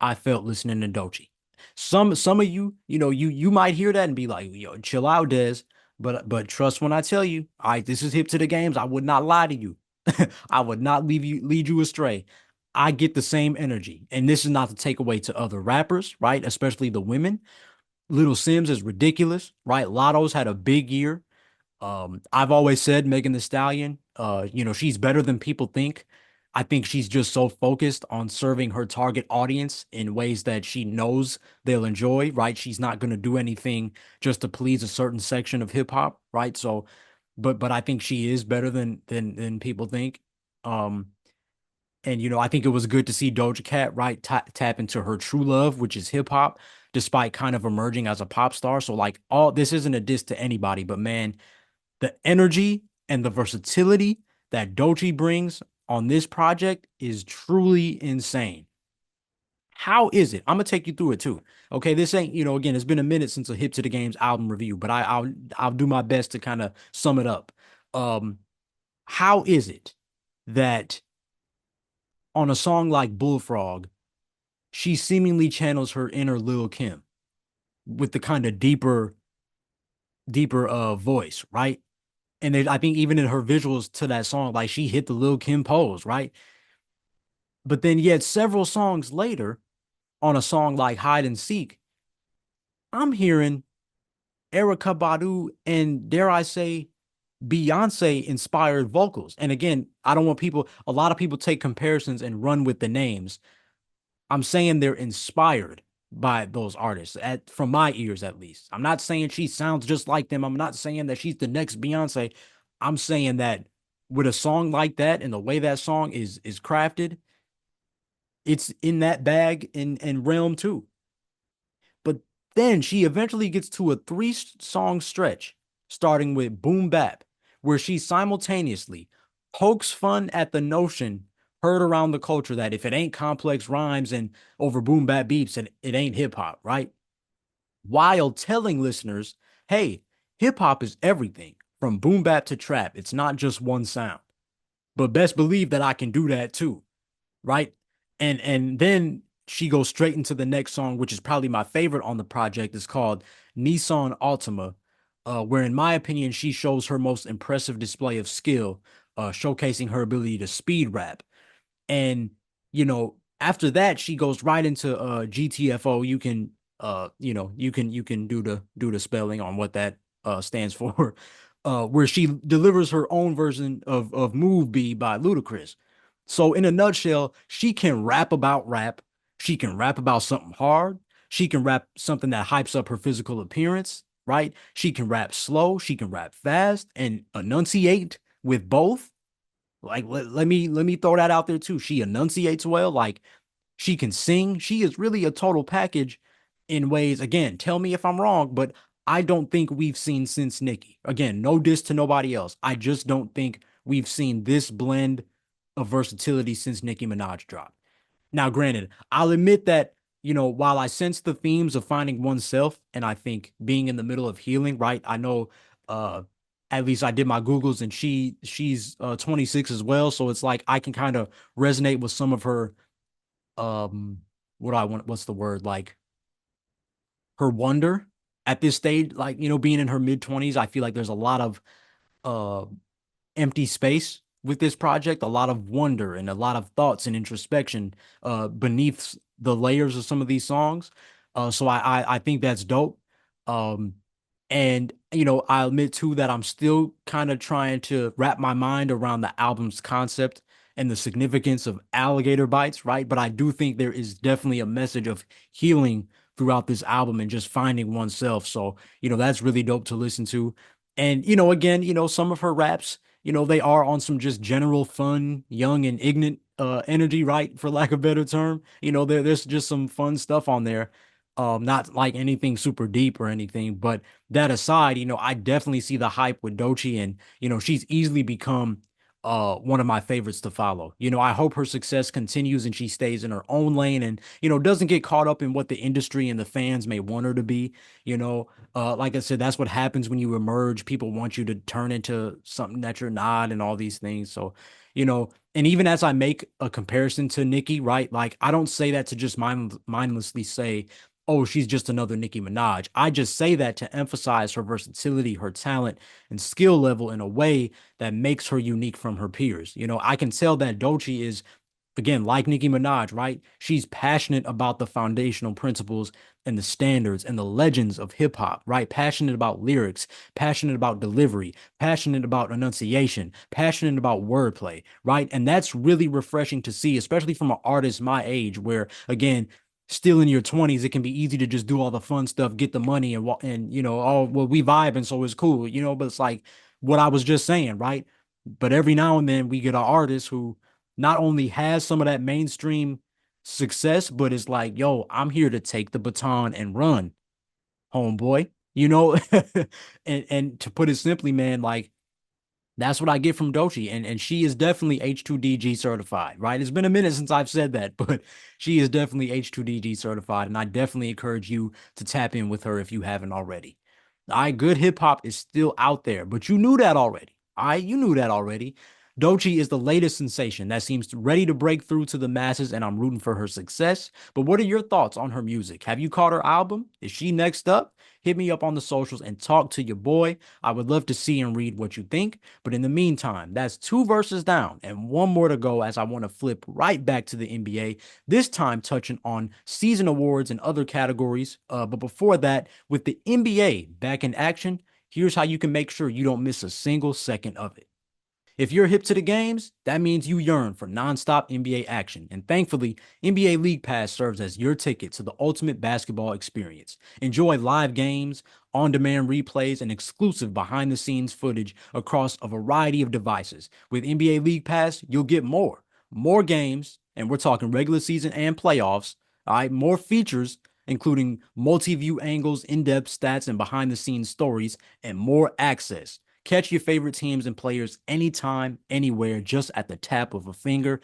I felt listening to Doechii. Some of you, you might hear that and be like, yo, chill out, Des. But trust when I tell you, this is hip to the games. I would not lie to you. I would not lead you astray. I get the same energy. And this is not to take away to other rappers, right? Especially the women. Little Sims is ridiculous, right? Lotto's had a big year. I've always said Megan Thee Stallion, she's better than people think. I think she's just so focused on serving her target audience in ways that she knows they'll enjoy, right? She's not going to do anything just to please a certain section of hip hop, right? So, but I think she is better than people think. Um, and I think it was good to see Doja Cat, right, tap into her true love, which is hip hop, despite kind of emerging as a pop star. So like all this isn't a diss to anybody, but man, the energy and the versatility that Doechii brings on this project is truly insane. How is it? I'm gonna take you through it too. Okay, this ain't, again, it's been a minute since a Hip to the Games album review, but I'll do my best to kind of sum it up. Um, how is it that on a song like Bullfrog, she seemingly channels her inner Lil Kim with the kind of deeper voice, right? And I think even in her visuals to that song, like she hit the Lil Kim pose, right? But then yet several songs later, on a song like Hide and Seek, I'm hearing Erica Badu and dare I say Beyonce inspired vocals. And again, I don't want a lot of people take comparisons and run with the names. I'm saying they're inspired by those artists, from my ears at least. I'm not saying she sounds just like them. I'm not saying that she's the next Beyonce. I'm saying that with a song like that and the way that song is crafted, it's in that bag and realm too. But then she eventually gets to a three-song stretch, starting with Boom Bap, where she simultaneously pokes fun at the notion heard around the culture that if it ain't complex rhymes and over boom bap beats, it ain't hip hop, right? While telling listeners, hey, hip hop is everything from boom bap to trap. It's not just one sound. But best believe that I can do that too, right? And then she goes straight into the next song, which is probably my favorite on the project. It's called Nissan Altima, where in my opinion she shows her most impressive display of skill, showcasing her ability to speed rap. And after that she goes right into GTFO. You can you can do the spelling on what that stands for. Where she delivers her own version of Move B by Ludacris. So in a nutshell, she can rap about rap. She can rap about something hard. She can rap something that hypes up her physical appearance, right? She can rap slow, she can rap fast and enunciate with both. Like let me throw that out there too. She enunciates well, like she can sing. She is really a total package in ways. Again, tell me if I'm wrong, but I don't think we've seen since Nicki. Again, no diss to nobody else. I just don't think we've seen this blend of versatility since Nicki Minaj dropped. Now, granted, I'll admit that, while I sense the themes of finding oneself and I think being in the middle of healing, right? I know uh at least I did my Googles and she's 26 as well. So it's like I can kind of resonate with some of her what's the word? Like her wonder at this stage, like, being in her mid 20s. I feel like there's a lot of uh empty space with this project, a lot of wonder and a lot of thoughts and introspection beneath the layers of some of these songs. So I think that's dope. Um, and I admit too that I'm still kind of trying to wrap my mind around the album's concept and the significance of alligator bites, right? But I do think there is definitely a message of healing throughout this album and just finding oneself. So, that's really dope to listen to. And, again, some of her raps, they are on some just general fun, young and ignorant energy, right? For lack of a better term. There's just some fun stuff on there. Not like anything super deep or anything, but that aside, I definitely see the hype with Doechii and, she's easily become one of my favorites to follow. I hope her success continues and she stays in her own lane and, doesn't get caught up in what the industry and the fans may want her to be. Like I said, that's what happens when you emerge. People want you to turn into something that you're not and all these things. So, and even as I make a comparison to Nicki, right? Like I don't say that to just mindlessly say oh, she's just another Nicki Minaj. I just say that to emphasize her versatility, her talent, and skill level in a way that makes her unique from her peers. I can tell that Doechii is, again, like Nicki Minaj, right? She's passionate about the foundational principles and the standards and the legends of hip hop, right? Passionate about lyrics, passionate about delivery, passionate about enunciation, passionate about wordplay, right? And that's really refreshing to see, especially from an artist my age, where, again, still in your 20s, it can be easy to just do all the fun stuff, get the money, and oh, well, we vibe, and so it's cool, but it's like what I was just saying, right? But every now and then we get an artist who not only has some of that mainstream success, but it's like, yo, I'm here to take the baton and run, homeboy. And to put it simply, man, like that's what I get from Doechii. And she is definitely H2DG certified, right? It's been a minute since I've said that, but she is definitely H2DG certified. And I definitely encourage you to tap in with her if you haven't already. All right, good hip hop is still out there, but you knew that already. All right, you knew that already. Doechii is the latest sensation that seems ready to break through to the masses, and I'm rooting for her success. But what are your thoughts on her music? Have you caught her album? Is she next up? Hit me up on the socials and talk to your boy. I would love to see and read what you think. But in the meantime, that's two verses down and one more to go as I want to flip right back to the NBA, this time touching on season awards and other categories. But before that, with the NBA back in action, here's how you can make sure you don't miss a single second of it. If you're hip to the games, that means you yearn for nonstop NBA action. And thankfully, NBA League Pass serves as your ticket to the ultimate basketball experience. Enjoy live games, on demand replays, and exclusive behind the scenes footage across a variety of devices. With NBA League Pass, you'll get more games, and we're talking regular season and playoffs. All right, more features, including multi view angles, in depth stats, and behind the scenes stories, and more access. Catch your favorite teams and players anytime, anywhere, just at the tap of a finger.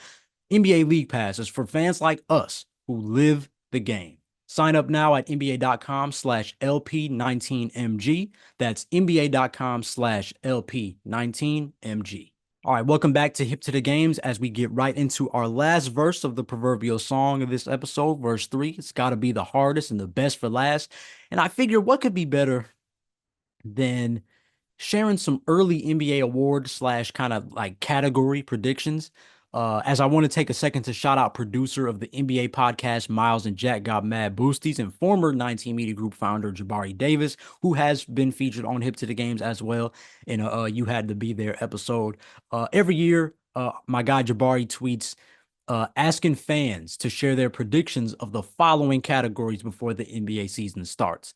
NBA League Pass is for fans like us who live the game. Sign up now at NBA.com/LP19MG. That's NBA.com/LP19MG. All right, welcome back to Hip to the Games as we get right into our last verse of the proverbial song of this episode, verse 3. It's got to be the hardest and the best for last. And I figure what could be better than sharing some early NBA award slash kind of like category predictions. As I want to take a second to shout out producer of the NBA podcast, Miles and Jack Got Mad Boosties, and former 19 Media Group founder, Jabari Davis, who has been featured on Hip to the Games as well in a You Had to Be There episode. Every year, my guy Jabari tweets asking fans to share their predictions of the following categories before the NBA season starts: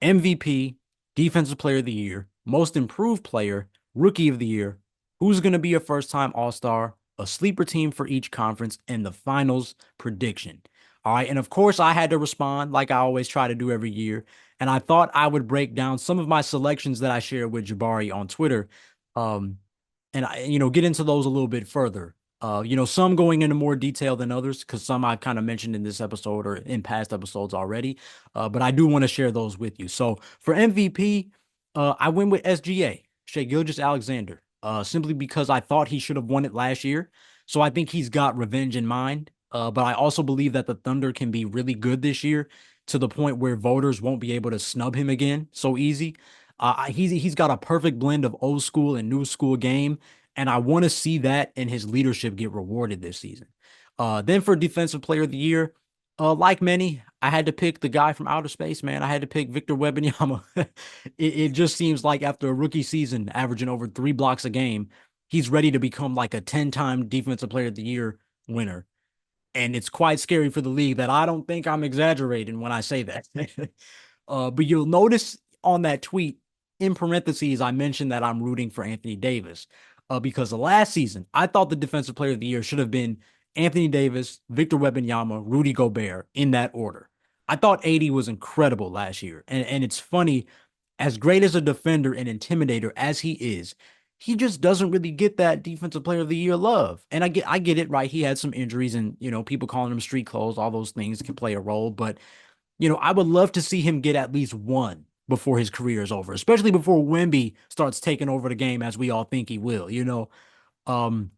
MVP, Defensive Player of the Year, Most Improved Player, Rookie of the Year, who's going to be a first-time All-Star, a sleeper team for each conference, and the finals prediction. All right, and of course, I had to respond like I always try to do every year, and I thought I would break down some of my selections that I shared with Jabari on Twitter, um, and get into those a little bit further. Some going into more detail than others because some I've kind of mentioned in this episode or in past episodes already. But I do want to share those with you. So for MVP, I went with SGA, Shai Gilgeous-Alexander, simply because I thought he should have won it last year. So I think he's got revenge in mind. But I also believe that the Thunder can be really good this year to the point where voters won't be able to snub him again so easy. He's got a perfect blend of old school and new school game, and I want to see that and his leadership get rewarded this season. Then for Defensive Player of the Year, like many, I had to pick the guy from outer space, man. I had to pick Victor Wembanyama. it just seems like after a rookie season, averaging over 3 blocks a game, he's ready to become like a 10-time Defensive Player of the Year winner. And it's quite scary for the league that I don't think I'm exaggerating when I say that. But you'll notice on that tweet, in parentheses, I mentioned that I'm rooting for Anthony Davis. Because last season, I thought the Defensive Player of the Year should have been Anthony Davis, Victor Wembanyama, Rudy Gobert in that order. I thought AD was incredible last year. And it's funny, as great as a defender and intimidator as he is, he just doesn't really get that Defensive Player of the Year love. And I get it, right? He had some injuries and, people calling him street clothes, all those things can play a role. But, I would love to see him get at least one before his career is over, especially before Wemby starts taking over the game as we all think he will. Um,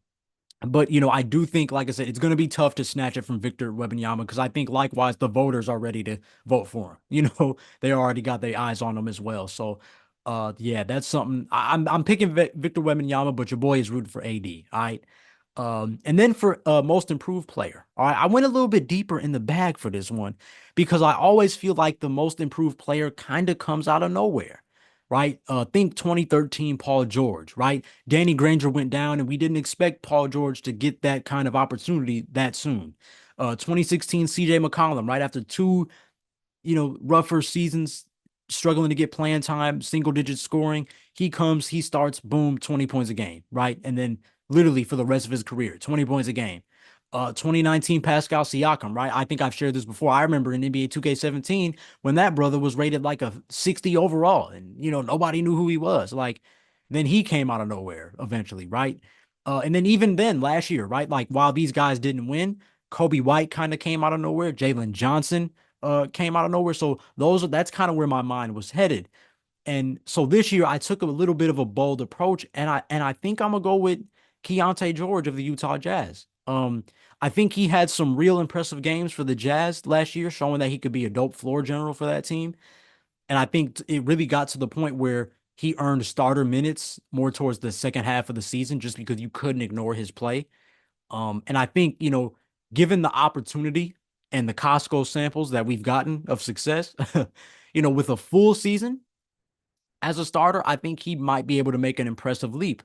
But I do think, like I said, it's going to be tough to snatch it from Victor Wembanyama because I think likewise the voters are ready to vote for him. They already got their eyes on him as well. So, yeah, that's something. I'm picking Victor Wembanyama, but your boy is rooting for AD. All right. And then for most improved player, all right, I went a little bit deeper in the bag for this one because I always feel like the most improved player kind of comes out of nowhere, right? Think 2013 Paul George, right? Danny Granger went down, and we didn't expect Paul George to get that kind of opportunity that soon. 2016 CJ McCollum, right after two rougher seasons, struggling to get playing time, single digit scoring. He comes, he starts, boom, 20 points a game, right? And then literally for the rest of his career, 20 points a game. 2019 Pascal Siakam, right? I think I've shared this before. I remember in NBA 2K17 when that brother was rated like a 60 overall, and nobody knew who he was. Like, then he came out of nowhere eventually, right? And then even then last year, right? Like while these guys didn't win, Kobe White kind of came out of nowhere. Jalen Johnson came out of nowhere. So that's kind of where my mind was headed. And so this year I took a little bit of a bold approach, and I think I'm gonna go with Keontae George of the Utah Jazz. I think he had some real impressive games for the Jazz last year, showing that he could be a dope floor general for that team. And I think it really got to the point where he earned starter minutes more towards the second half of the season, just because you couldn't ignore his play. And I think, given the opportunity and the Costco samples that we've gotten of success, with a full season as a starter, I think he might be able to make an impressive leap.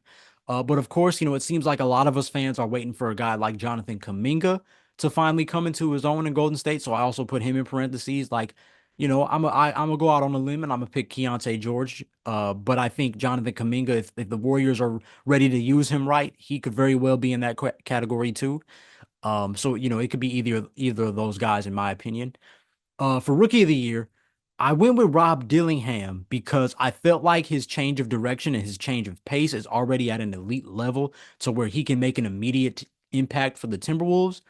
But of course, it seems like a lot of us fans are waiting for a guy like Jonathan Kuminga to finally come into his own in Golden State. So I also put him in parentheses. Like, I'm gonna go out on a limb and I'm gonna pick Keontae George. But I think Jonathan Kuminga, if the Warriors are ready to use him right, he could very well be in that category too. So it could be either of those guys in my opinion. For rookie of the year, I went with Rob Dillingham because I felt like his change of direction and his change of pace is already at an elite level to where he can make an immediate impact for the Timberwolves.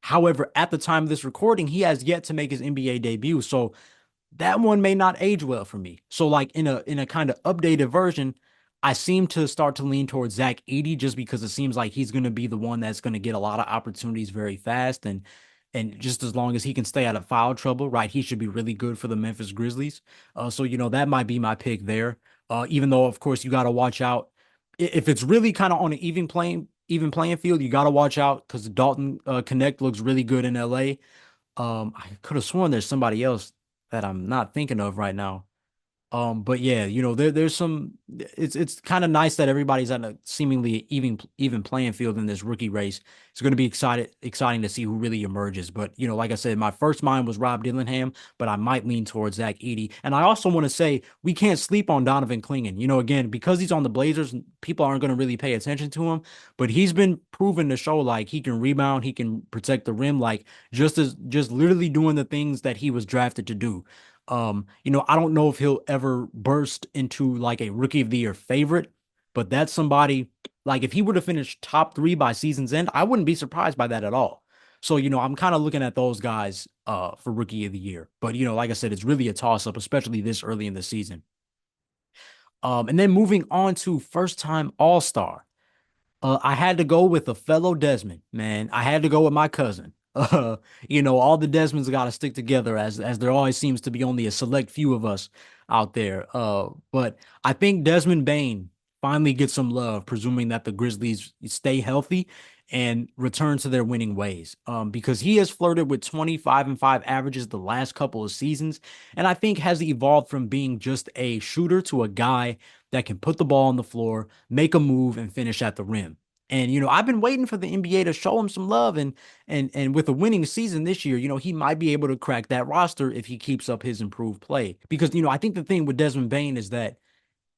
However, at the time of this recording, he has yet to make his NBA debut. So that one may not age well for me. So like in a kind of updated version, I seem to start to lean towards Zach Edey just because it seems like he's going to be the one that's going to get a lot of opportunities very fast, and just as long as he can stay out of foul trouble, right, he should be really good for the Memphis Grizzlies. So that might be my pick there. Even though of course you got to watch out if it's really kind of on an even playing field, you got to watch out because Dalton Connect looks really good in LA. I could have sworn there's somebody else that I'm not thinking of right now. But yeah, there's some. It's kind of nice that everybody's at a seemingly even playing field in this rookie race. It's going to be exciting to see who really emerges. But like I said, my first mind was Rob Dillingham, but I might lean towards Zach Edey. And I also want to say we can't sleep on Donovan Clingan. Again, because he's on the Blazers, people aren't going to really pay attention to him. But he's been proven to show like he can rebound, he can protect the rim, like just literally doing the things that he was drafted to do. I don't know if he'll ever burst into like a rookie of the year favorite, but that's somebody like if he were to finish top three by season's end, I wouldn't be surprised by that at all. So, I'm kind of looking at those guys for rookie of the year. But, like I said, it's really a toss up, especially this early in the season. And then moving on to first time All Star. I had to go with a fellow Desmond, man. I had to go with my cousin. All the Desmonds got to stick together as there always seems to be only a select few of us out there. But I think Desmond Bain finally gets some love, presuming that the Grizzlies stay healthy and return to their winning ways. Because he has flirted with 25 and 5 averages the last couple of seasons, and I think has evolved from being just a shooter to a guy that can put the ball on the floor, make a move, and finish at the rim. And I've been waiting for the NBA to show him some love, and with a winning season this year, he might be able to crack that roster if he keeps up his improved play. Because I think the thing with Desmond Bain is that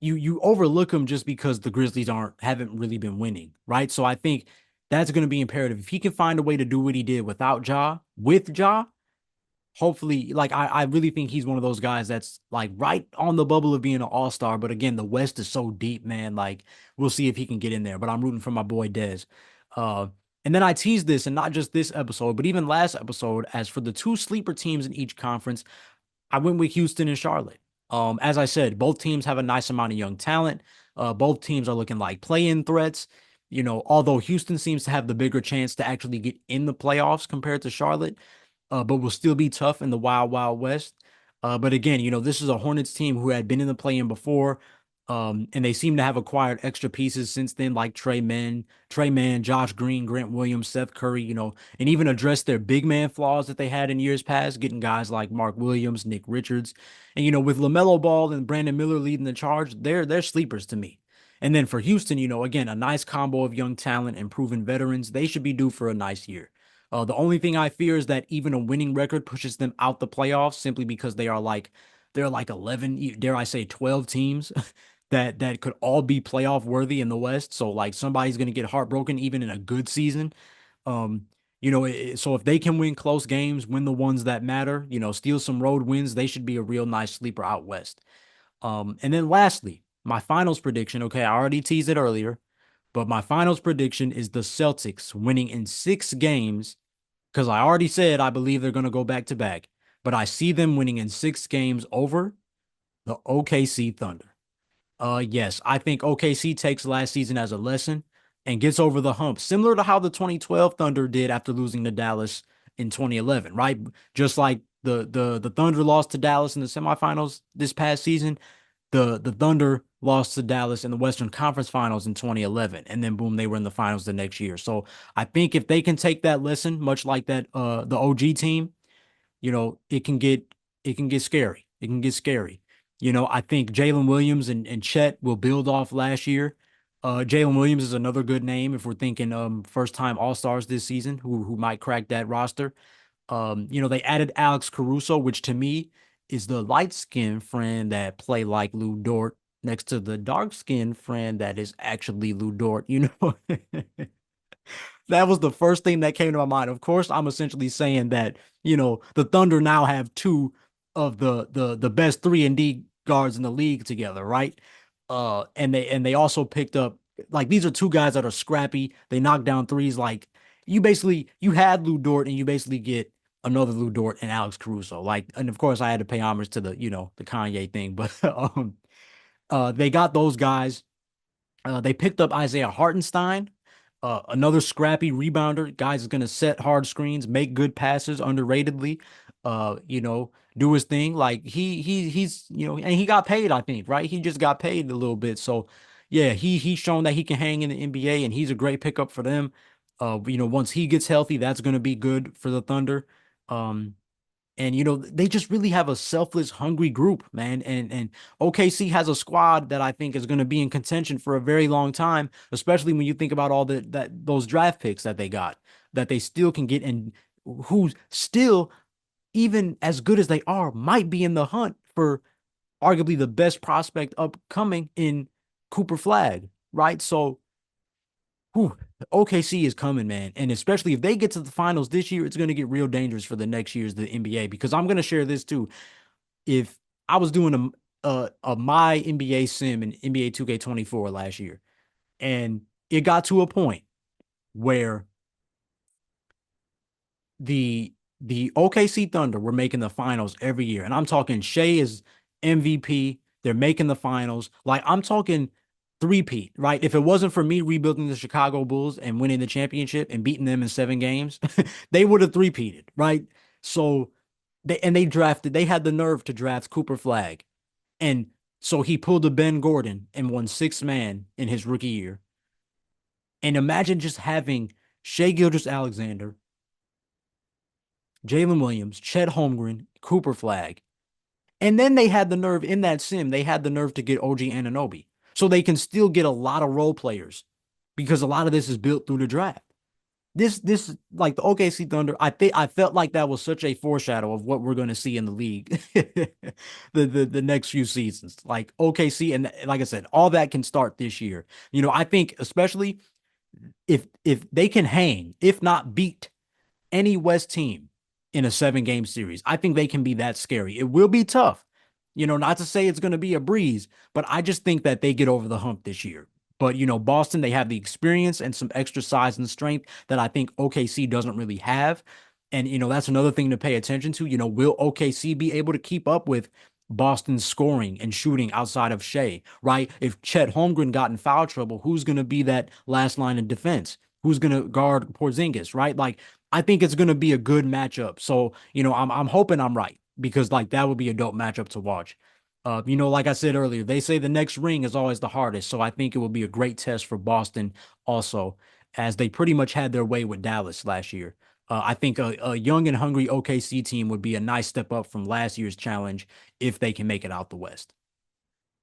you overlook him just because the Grizzlies haven't really been winning, right? So I think that's going to be imperative. If he can find a way to do what he did without Ja, with Ja, hopefully, like I really think he's one of those guys that's like right on the bubble of being an all-star. But again, the West is so deep, man. Like we'll see if he can get in there. But I'm rooting for my boy Dez. Uh, and then I teased this, and not just this episode, but even last episode, as for the two sleeper teams in each conference, I went with Houston and Charlotte. As I said, both teams have a nice amount of young talent. Both teams are looking like play-in threats. Although Houston seems to have the bigger chance to actually get in the playoffs compared to Charlotte, but will still be tough in the Wild Wild West. But again, this is a Hornets team who had been in the play-in before, and they seem to have acquired extra pieces since then, like Trey Mann, Josh Green, Grant Williams, Seth Curry, and even addressed their big man flaws that they had in years past, getting guys like Mark Williams, Nick Richards, and with LaMelo Ball and Brandon Miller leading the charge, they're sleepers to me. And then for Houston, again, a nice combo of young talent and proven veterans. They should be due for a nice year. The only thing I fear is that even a winning record pushes them out the playoffs simply because they're like 11, dare I say 12 teams that could all be playoff worthy in the West. So like somebody's going to get heartbroken even in a good season. Um, so if they can win close games, win the ones that matter, steal some road wins, they should be a real nice sleeper out West. And then lastly, my finals prediction. Okay, I already teased it earlier, but my finals prediction is the Celtics winning in 6 games because I already said I believe they're going to go back to back, but I see them winning in 6 games over the OKC Thunder. Yes, I think OKC takes last season as a lesson and gets over the hump, similar to how the 2012 Thunder did after losing to Dallas in 2011, right? Just like the Thunder lost to Dallas in the semifinals this past season, the Thunder lost to Dallas in the Western Conference Finals in 2011, and then boom, they were in the finals the next year. So I think if they can take that lesson, much like that the OG team, it can get scary. It can get scary. I think Jalen Williams and Chet will build off last year. Jalen Williams is another good name if we're thinking first time All-Stars this season who might crack that roster. They added Alex Caruso, which to me is the light-skinned friend that play like Lou Dort next to the dark-skinned friend that is actually Lou Dort. That was the first thing that came to my mind. Of course, I'm essentially saying that, the Thunder now have two of the best 3-and-D guards in the league together, right? And they also picked up like these are two guys that are scrappy. They knock down threes like you had Lou Dort and you basically get another Lou Dort and Alex Caruso. Like, and of course I had to pay homage to the Kanye thing, but they got those guys. They picked up Isaiah Hartenstein, another scrappy rebounder. Guys is going to set hard screens, make good passes underratedly. Do his thing. Like he's and he got paid. I think right. He just got paid a little bit. So yeah, he's shown that he can hang in the NBA, and he's a great pickup for them. Once he gets healthy, that's going to be good for the Thunder. Um, and they just really have a selfless, hungry group, man. And OKC has a squad that I think is going to be in contention for a very long time, especially when you think about all those draft picks that they got, that they still can get, and who still, even as good as they are, might be in the hunt for arguably the best prospect upcoming in Cooper Flag, right? So whew, OKC is coming, man. And especially if they get to the finals this year, it's going to get real dangerous for the next year's the NBA because I'm going to share this too. If I was doing a my NBA sim in NBA 2K24 last year, and it got to a point where the OKC Thunder were making the finals every year. And I'm talking Shea is MVP. They're making the finals. Like I'm talking three-peat, right? If it wasn't for me rebuilding the Chicago Bulls and winning the championship and beating them in 7 games, they would have three-peated, right? So they had the nerve to draft Cooper Flag. And so he pulled a Ben Gordon and won 6 man in his rookie year. And imagine just having Shea Gilgeous-Alexander, Jalen Williams, Chet Holmgren, Cooper Flag. And then they had the nerve in that sim, they had the nerve to get OG Anunoby. So they can still get a lot of role players because a lot of this is built through the draft. This like the OKC Thunder, I felt like that was such a foreshadow of what we're going to see in the league the next few seasons. Like OKC and like I said, all that can start this year. I think especially if they can hang, if not beat any West team in a 7 game series. I think they can be that scary. It will be tough, not to say it's going to be a breeze, but I just think that they get over the hump this year. But, Boston, they have the experience and some extra size and strength that I think OKC doesn't really have. And, that's another thing to pay attention to. Will OKC be able to keep up with Boston's scoring and shooting outside of Shea, right? If Chet Holmgren got in foul trouble, who's going to be that last line of defense? Who's going to guard Porzingis, right? Like, I think it's going to be a good matchup. So, I'm hoping I'm right because like that would be a dope matchup to watch. Like I said earlier, they say the next ring is always the hardest. So I think it will be a great test for Boston also, as they pretty much had their way with Dallas last year. I think a young and hungry OKC team would be a nice step up from last year's challenge if they can make it out the West.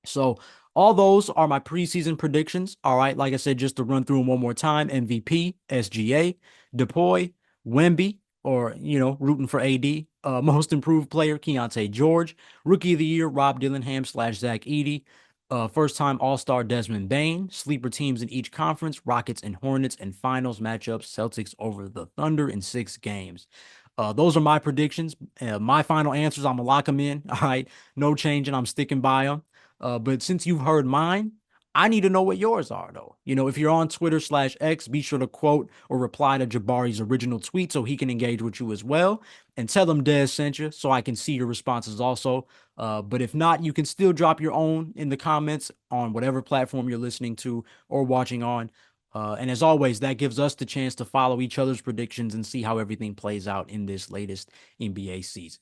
So all those are my preseason predictions. All right. Like I said, just to run through them one more time: MVP, SGA, Depoy, Wemby, or, rooting for AD, most improved player, Keontae George, rookie of the year, Rob Dillingham / Zach Edey, first time All-Star Desmond Bane, sleeper teams in each conference, Rockets and Hornets, and finals matchups, Celtics over the Thunder in 6 games. Those are my predictions. My final answers, I'm going to lock them in. All right. No changing. I'm sticking by them. But since you've heard mine, I need to know what yours are, though. If you're on Twitter /X, be sure to quote or reply to Jabari's original tweet so he can engage with you as well. And tell him Dez sent you so I can see your responses also. But if not, you can still drop your own in the comments on whatever platform you're listening to or watching on. And as always, that gives us the chance to follow each other's predictions and see how everything plays out in this latest NBA season.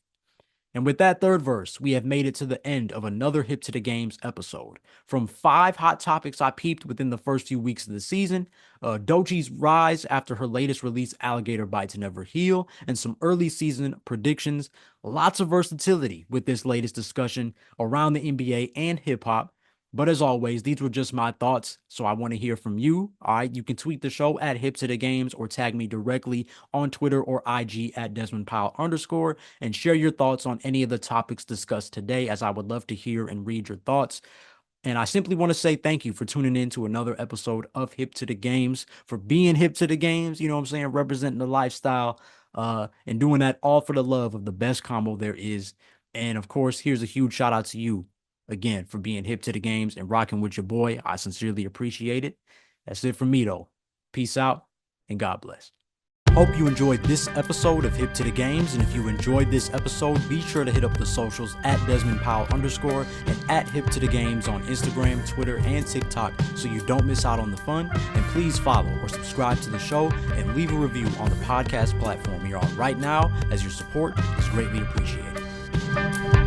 And with that third verse, we have made it to the end of another Hip to the Games episode. From 5 hot topics I peeped within the first few weeks of the season, Doechii's rise after her latest release, Alligator Bites Never Heal, and some early season predictions. Lots of versatility with this latest discussion around the NBA and hip hop. But as always, these were just my thoughts, so I want to hear from you. All right, you can tweet the show at Hip to the Games or tag me directly on Twitter or IG at DesmondPowell_ and share your thoughts on any of the topics discussed today, as I would love to hear and read your thoughts. And I simply want to say thank you for tuning in to another episode of Hip to the Games, for being hip to the games, you know what I'm saying, representing the lifestyle, and doing that all for the love of the best combo there is. And of course, here's a huge shout out to you again for being hip to the games and rocking with your boy. I sincerely appreciate it. That's it from me, though. Peace out and God bless. Hope you enjoyed this episode of Hip to the Games, and if you enjoyed this episode, be sure to hit up the socials at DesmondPowell_ and at Hip to the Games on Instagram, Twitter, and TikTok so you don't miss out on the fun. And please follow or subscribe to the show and leave a review on the podcast platform you're on right now, as your support is greatly appreciated.